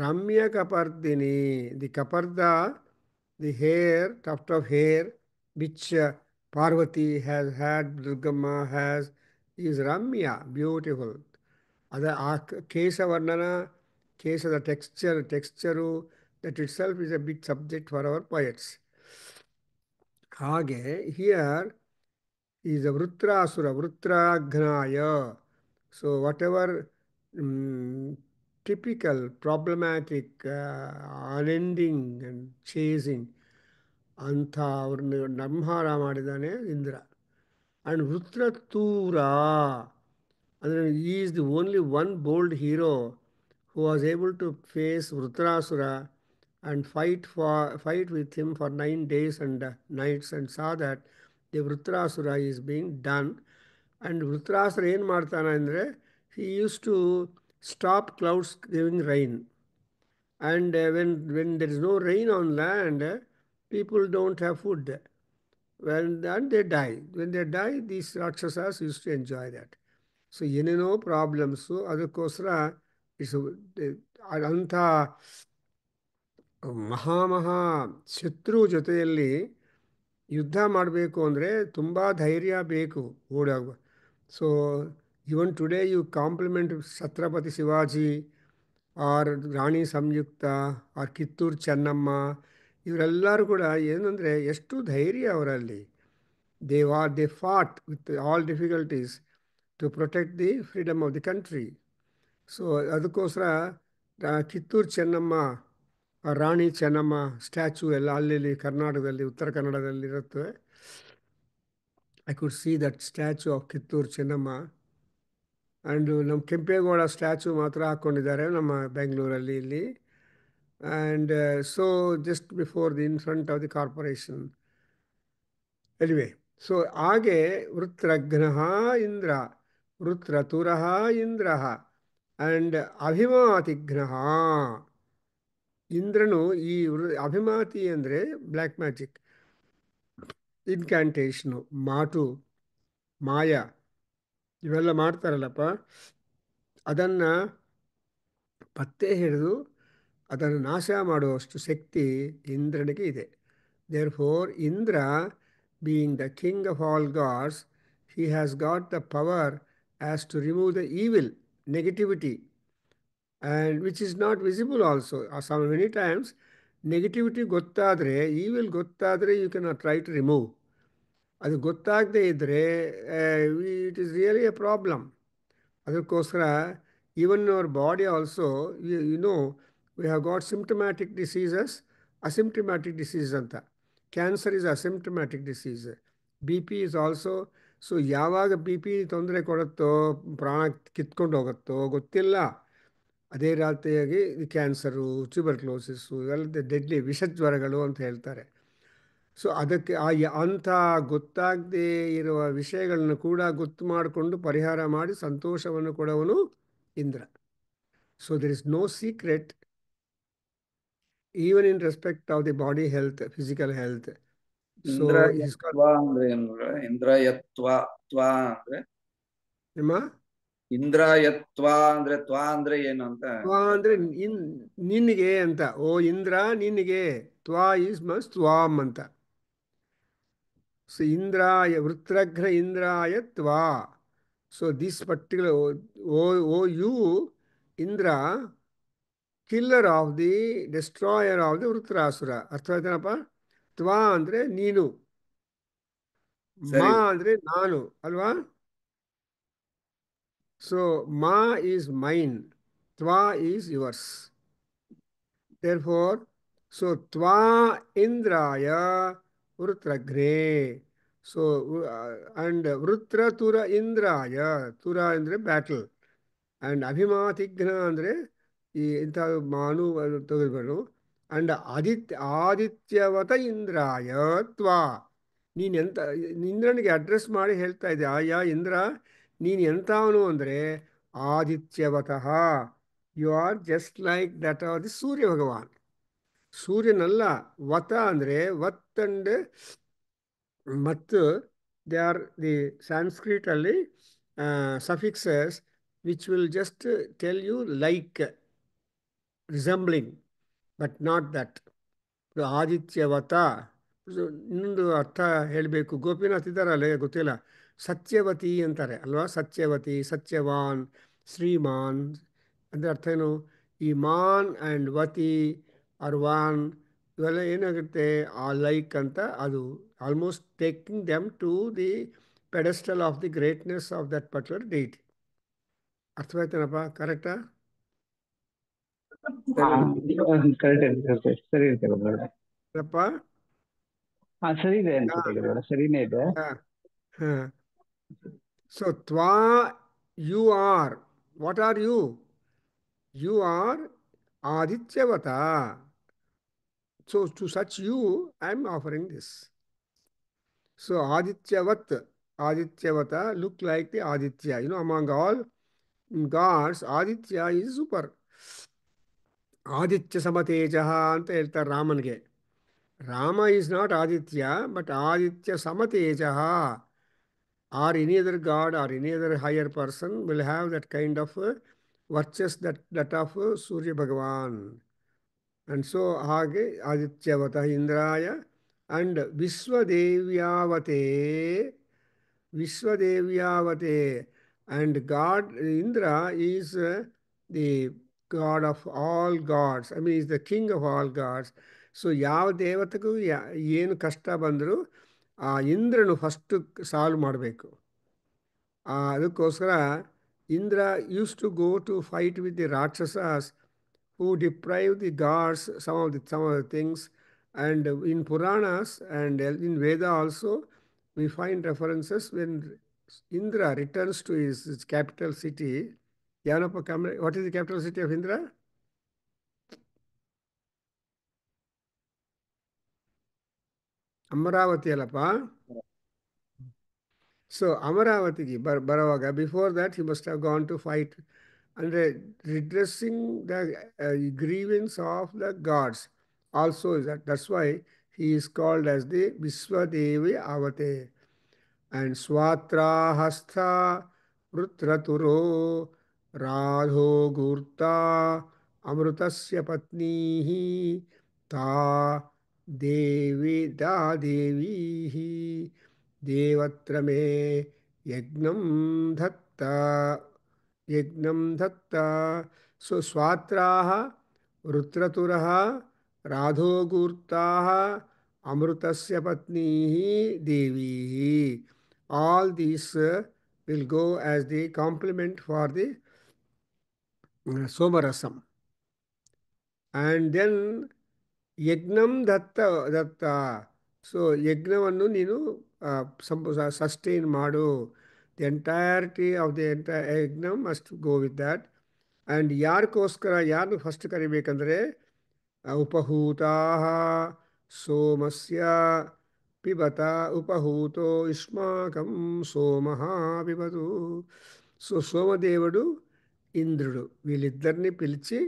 ರಮ್ಯ ಕಪರ್ದಿನಿ, ದಿ ಕಪರ್ದ, the hair, tuft of hair which Parvati has had, Durgamma has, is Ramya, beautiful. ಅದ ಆ ಕೇಶವರ್ಣನ, ಕೇಶದ ಟೆಕ್ಸ್ಚರು, ದಟ್ ಇಟ್ ಸೆಲ್ಫ್ is a big subject for our poets. ಹಾಗೆ here is a Vritrasura, Vritragnaya. So whatever typical, problematic, unending and chasing, ಅಂಥ ಅವ್ರನ್ನ ಸಂಹಾರ ಮಾಡಿದ್ದಾನೆ ಇಂದ್ರ. ಆ್ಯಂಡ್ ವೃತ್ರತೂರ ಅಂದರೆ he is the only one bold hero who was able to face Vritrasura and fight with him for 9 days and nights and saw that the Vritrasura is being done. And Vritrasura ಏನು ಮಾಡ್ತಾನೆ ಅಂದರೆ he used to stop clouds giving rain. And when there is no rain on land, people don't have food. And they die. When they die, these Rakshasas used to enjoy that. So ಏನೇನೋ problems, ಅದಕ್ಕೋಸ್ಕರ it's ಅಂಥ ಮಹಾ ಶತ್ರು ಜೊತೆಯಲ್ಲಿ ಯುದ್ಧ ಮಾಡಬೇಕು ಅಂದರೆ ತುಂಬ ಧೈರ್ಯ ಬೇಕು ಓಡಾಗುವ. So even today you compliment Chhatrapati Shivaji or Rani Samyukta or Kittur Chennamma, ಇವರೆಲ್ಲರೂ ಕೂಡ ಏನಂದರೆ ಎಷ್ಟು ಧೈರ್ಯ ಅವರಲ್ಲಿ. They fought with all difficulties to protect the freedom of the country. So ಅದಕ್ಕೋಸ್ಕರ ಕಿತ್ತೂರು ಚೆನ್ನಮ್ಮ, ರಾಣಿ ಚೆನ್ನಮ್ಮ ಸ್ಟ್ಯಾಚು ಎಲ್ಲ ಅಲ್ಲಿ ಕರ್ನಾಟಕದಲ್ಲಿ, ಉತ್ತರ ಕನ್ನಡದಲ್ಲಿ ಇರುತ್ತೆ. I could see that statue of Kittur Chennamma. And ನಮ್ಮ ಕೆಂಪೇಗೌಡ ಸ್ಟ್ಯಾಚು ಮಾತ್ರ ಹಾಕ್ಕೊಂಡಿದ್ದಾರೆ ನಮ್ಮ ಬೆಂಗಳೂರಲ್ಲಿ ಇಲ್ಲಿ. And so just before the in front of the corporation. Anyway, so ಹಾಗೆ ವೃತ್ರಘ್ನಃ ಇಂದ್ರ, ವೃತ್ರತುರಃ ಇಂದ್ರ ಆ್ಯಂಡ್ ಅಭಿಮಾತಿಘ್ನಃ. ಇಂದ್ರನು ಈ ಅಭಿಮಾತಿ ಅಂದರೆ ಬ್ಲ್ಯಾಕ್ ಮ್ಯಾಜಿಕ್, ಇನ್ಕ್ಯಾಂಟೇಷನು, ಮಾಟು, ಮಾಯ ಇವೆಲ್ಲ ಮಾಡ್ತಾರಲ್ಲಪ್ಪ, ಅದನ್ನು ಪತ್ತೆ ಹಿಡಿದು ಅದನ್ನು ನಾಶ ಮಾಡುವಷ್ಟು ಶಕ್ತಿ ಇಂದ್ರನಿಗೆ ಇದೆ. Therefore Indra being the king of all gods, he has got the power as to remove the evil, negativity, and which is not visible also. So many times negativity ಗೊತ್ತಾದರೆ, evil ಗೊತ್ತಾದರೆ you cannot try to remove. ಅದು ಗೊತ್ತಾಗದೇ ಇದ್ದರೆ it is really a problem. ಅದಕ್ಕೋಸ್ಕರ even our body also, you know, we have got symptomatic diseases, asymptomatic disease ಅಂತ. Cancer is asymptomatic disease. B P is also. So ಯಾವಾಗ B P ತೊಂದರೆ ಕೊಡುತ್ತೋ, ಪ್ರಾಣ ಕಿತ್ಕೊಂಡು ಹೋಗುತ್ತೋ ಗೊತ್ತಿಲ್ಲ. ಅದೇ ರೀತಿಯಾಗಿ ಕ್ಯಾನ್ಸರು, ಟ್ಯೂಬರ್ಕ್ಲೋಸಿಸ್ಸು ಇವೆಲ್ಲ ಡೆಡ್ಲಿ ವಿಷಜ್ವರಗಳು ಅಂತ ಹೇಳ್ತಾರೆ. ಸೊ ಅದಕ್ಕೆ ಅಂಥ ಗೊತ್ತಾಗದೇ ಇರುವ ವಿಷಯಗಳನ್ನು ಕೂಡ ಗೊತ್ತು ಮಾಡಿಕೊಂಡು ಪರಿಹಾರ ಮಾಡಿ ಸಂತೋಷವನ್ನು ಕೊಡವನು Indra. So there is no secret even in respect of the body health, physical health. So ಇಂದ್ರಯತ್ವ ಅಂದ್ರೆ ಏನು? ಇಂದ್ರಯತ್ವ ತ್ವ ಅಂದ್ರೆ ನಿಮ್ಮ ಇಂದ್ರಯತ್ವ ಅಂದ್ರೆ ತ್ವ ಅಂದ್ರೆ ಏನು ಅಂತ. ತ್ವ ಅಂದರೆ ನಿನಗೆ ಅಂತ. ಓ ಇಂದ್ರ ನಿನಗೆ. ತ್ವ ಈಸ್ ಮಸ್ ತ್ವಾಮ್ ಅಂತ. ಸೊ ಇಂದ್ರಾಯ, ವೃತ್ರಘ್ನ ಇಂದ್ರಾಯ ತ್ವ. So this particular, O you Indra, killer of the, destroyer of the Vritrasura. ಅರ್ಥವಾಯ್ತೇನಪ್ಪ? ತ್ವ ಅಂದರೆ ನೀನು, ಮಾ ಅಂದರೆ ನಾನು ಅಲ್ವಾ? ಸೊ ಮಾ ಈಸ್ ಮೈನ್, ತ್ವ ಈಸ್ ಯುವರ್ಸ್. ದೇರ್ಫೋರ್ ಸೊ ತ್ವಾ ಇಂದ್ರಾಯ ವೃತ್ರಘ್ನೇ. ಸೊ ಅಂಡ್ ವೃತ್ರತುರ ಇಂದ್ರಾಯ, ತುರ ಅಂದರೆ ಬ್ಯಾಟಲ್, ಆ್ಯಂಡ್ ಅಭಿಮಾತಿಘ್ನ ಅಂದರೆ ಈ ಇಂಥ ಮಾನು ತೆಗೆದುಬರು. ಅಂಡ್ ಆದಿತ್ಯವತ ಇಂದ್ರಾಯ ತ್ವಾ, ನೀನು ಎಂತ ಇಂದ್ರನಿಗೆ ಅಡ್ರೆಸ್ ಮಾಡಿ ಹೇಳ್ತಾ ಇದ್ದೆ, ಯಾ ಇಂದ್ರ ನೀನು ಎಂಥವನು ಅಂದರೆ ಆದಿತ್ಯವತಃ, you are just like that are the Surya Bhagwan. ಸೂರ್ಯನಲ್ಲ, ವತ ಅಂದರೆ ವತ್ ಅಂಡ್ ಮತ್ತು ದೇ ಆರ್ ದಿ ಸಾಂಸ್ಕ್ರಿಟಲ್ಲಿ suffixes which will just tell you like, resembling, but not that. ಆದಿತ್ಯವತ. ಇನ್ನೊಂದು ಅರ್ಥ ಹೇಳಬೇಕು, ಗೋಪಿನಾಥ್ ಇದ್ದಾರಲ್ಲ, ಗೊತ್ತಿಲ್ಲ, ಸತ್ಯವತಿ ಅಂತಾರೆ ಅಲ್ವಾ, ಸತ್ಯವತಿ, ಸತ್ಯವಾನ್, ಶ್ರೀಮಾನ್ ಅಂದರೆ ಅರ್ಥ ಏನು? ಈ ಮಾನ್ ಆ್ಯಂಡ್ ವತಿ ಆರ್ ವಾನ್ ಇವೆಲ್ಲ ಏನಾಗುತ್ತೆ, ಆ ಲೈಕ್ ಅಂತ, ಅದು almost taking them to the pedestal of the greatness of that particular date. ಅರ್ಥವಾಯ್ತೇನಪ್ಪ? ಕರೆಕ್ಟಾ? ಕರೆಕ್ಟ್ ಇರುತ್ತೆ, ಸರಿ ಇರುತ್ತೆ ಗುರುಗಳೇ. ಅಪ್ಪ ಹಾ ಸರಿ ಇದೆ ಅನ್ಸುತ್ತೆ ಗುರುಗಳೇ, ಸರಿನೇ ಇದೆ. ಹಾಂ. ಸೊ ತ್ವಾ, you are, what are you? You are ಆದಿತ್ಯವತ. So to such you, I am offering this. So Adityavata look like the Aditya. You know, among all gods, Aditya is super. Aditya Samatejaha ಅಂತ ಹೇಳ್ತಾರೆ ರಾಮನಿಗೆ. Rama is not Aditya, but Aditya Samatejaha, or any other god or any other higher person will have that kind of virtues, that of Surya Bhagavan. And so ಹಾಗೆ ಆದಿತ್ಯವತ ಇಂದ್ರಾಯ and ವಿಶ್ವದೇವ್ಯಾವತೆ and god Indra is the god of all gods, I mean is the king of all gods. So ಯಾವ ದೇವತೆಗೂ ಏನು ಕಷ್ಟ ಬಂದರೂ ಆ ಇಂದ್ರನು ಫಸ್ಟು ಸಾಲ್ವ್ ಮಾಡಬೇಕು. ಅದಕ್ಕೋಸ್ಕರ Indra used to go to fight with the rakshasas who deprive the gods some of the things. And in Puranas and in Veda also we find references when Indra returns to his capital city. What is the capital city of Indra? Amaravati alapa. So Amaravati barawaga, before that he must have gone to fight and redressing the grievance of the gods also is that's why he is called as the Vishwadevi Avate. And Swatrahastha Rutraturo Radho Gurta Amrutasya Patnihi Ta Devihi Devatrame Yagnam Dhatta. So Swatraha Rutraturaha Radhogurtaha Amrutasya Patnihi Devi. All these will go as the complement for the Somarasam. And then Yagnam Datta. So Yagnavannu ನೀನು sustain ಮಾಡು. The entirety of the entire ಯಜ್ಞ must go with that. And ಯಾರಕ್ಕೋಸ್ಕರ ಯಾರನ್ನು first ಕರಿಬೇಕಂದ್ರೆ ಉಪಹೂತಾಹ ಸೋಮಸ್ಯ ಪಿಬತ ఉపహూతో యుష్మాకం సోమః పిబతు. So సోమదేవుడు, ఇంద్రుడు వీళ్ళిద్దరిని పిలిచి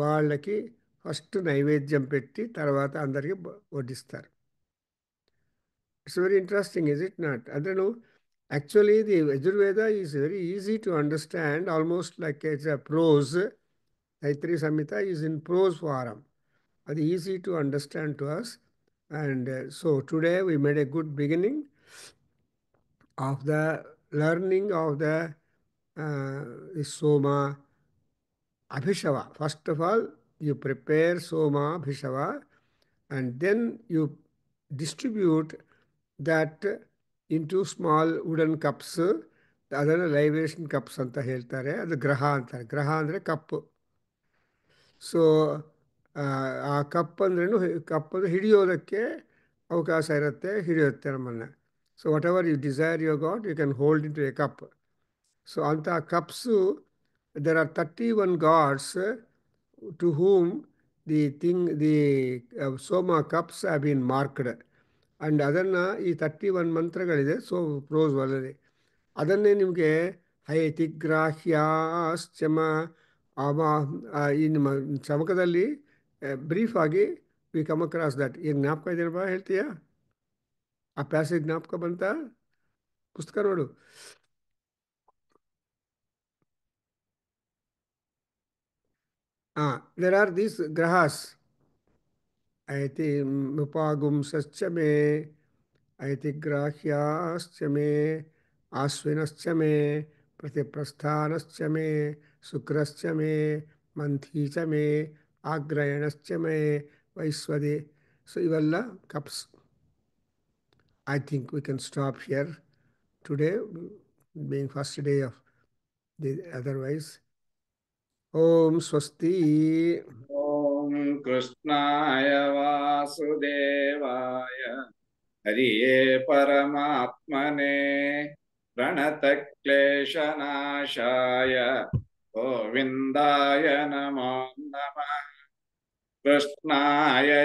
వాళ్ళకి first నైవేద్యం పెట్టి తర్వాత అందరికీ వడ్డిస్తారు. It's very interesting, is it not? I don't know. Actually, the Yajurveda is very easy to understand, almost like it's a prose. Taittiriya Samhita is in prose form. It's easy to understand to us. And so today we made a good beginning of the learning of the Soma Abhishava. First of all, you prepare Soma Abhishava and then you distribute that into small wooden cups. ಅದನ್ನು ಲೈಬೇಷನ್ cups ಅಂತ ಹೇಳ್ತಾರೆ. ಅದು ಗ್ರಹ ಅಂತಾರೆ. ಗ್ರಹ ಅಂದರೆ ಕಪ್ಪು. So ಆ cup ಅಂದ್ರೂ ಕಪ್ಪದು ಹಿಡಿಯೋದಕ್ಕೆ ಅವಕಾಶ ಇರುತ್ತೆ, ಹಿಡಿಯುತ್ತೆ ನಮ್ಮನ್ನು. So whatever you desire your God, you can hold into a cup. So anta cups there are 31 gods to whom the Soma cups have been marked. And ಅದನ್ನು ಈ 31 ಮಂತ್ರಗಳಿದೆ ಪ್ರೋಸ್ ಒಳಗೆ ಅದನ್ನೇ ನಿಮಗೆ ಹಯತಿಗ್ರಾಹ್ಯಾಶ್ಚಮ ಈ ನಿಮ್ಮ ಚಮಕದಲ್ಲಿ ಬ್ರೀಫ್ ಆಗಿ ವಿ ಕಮ್ ಅಕ್ರಾಸ್ ದಟ್. ಈಗ ಜ್ಞಾಪಕ ಇದೆಯಾ ಹೇಳ್ತೀಯಾ? ಆ ಪ್ಯಾಸೇಜ್ ಜ್ಞಾಪಕ ಬಂತ? ಪುಸ್ತಕ ನೋಡು. There are these grahas. ऐति उपागुंसश्च मे ऐतिग्राह्याश्च मे आश्विनश्च मे प्रतिप्रस्थानश्च मे शुक्रश्च मे मंथी च मे आग्रयणश्च मे वैश्वदे. So ಇವೆಲ್ಲ cups. I think we can stop here today, being first day of the otherwise. Om Swasti. Om Krishnaya Vasudevaya Hariye Paramatmane Pranatakkleshanashaya Govindaya Namo Namah. Krishnaya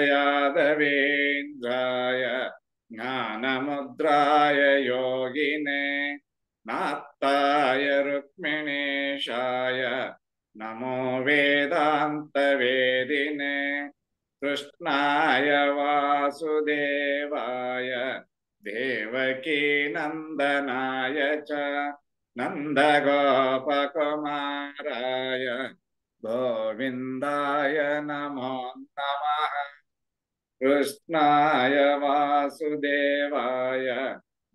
Yadavendraya Jnanamudraya Yogine Nattaya Rukmineshaya Namo Vedanta Vedine Krishnaya Vasudevaya Devaki Nandanaya Cha Nanda Gopakumaraya Govindaya Namo Namah. Krishnaya Vasudevaya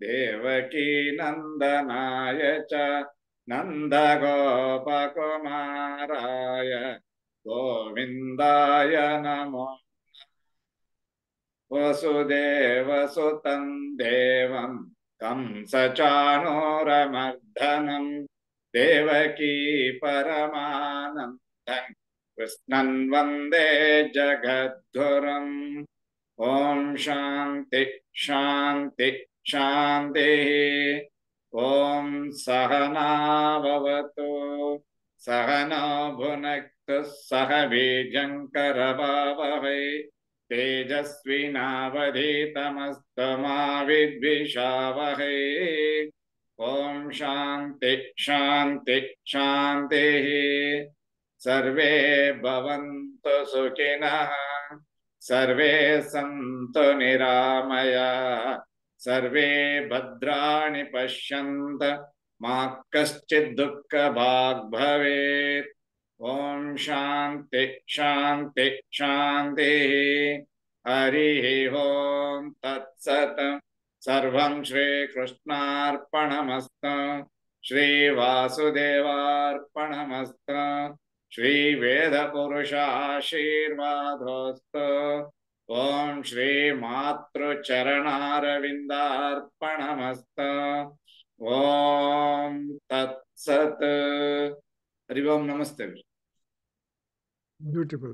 Devaki Nandanaya Cha Nanda Gopakumaraya Govindaya Namo. Vasudeva Sutam Devam Kamsachanuramardanam Devaki Paramanandam Krishnan Vande Jagadgurum. Om Shanti Shanti Shanti. Om Sahana Bhavatu Sahana Bhunaktu Sahabhijankara Tejasvinavadhitamastu vidvishavahai. Om Shanti Shanti Shanti. Sarve bhavantu sukhinah. Sarve santu niramaya. Sarve bhadrani pashyanta. Ma kaschid dukkha bhag bhavet. Om Shanti Shanti Shanti. Hari Om Tat Sat. Sarvam Shri Krishnarpanamastu. Shri Vasudevarpanamastu. Shri Veda Purusha Ashirvadostu. Om Shri Matru Charanaravindarpanamastu. Om Tat Sat. Hari Om. Namaste. Beautiful.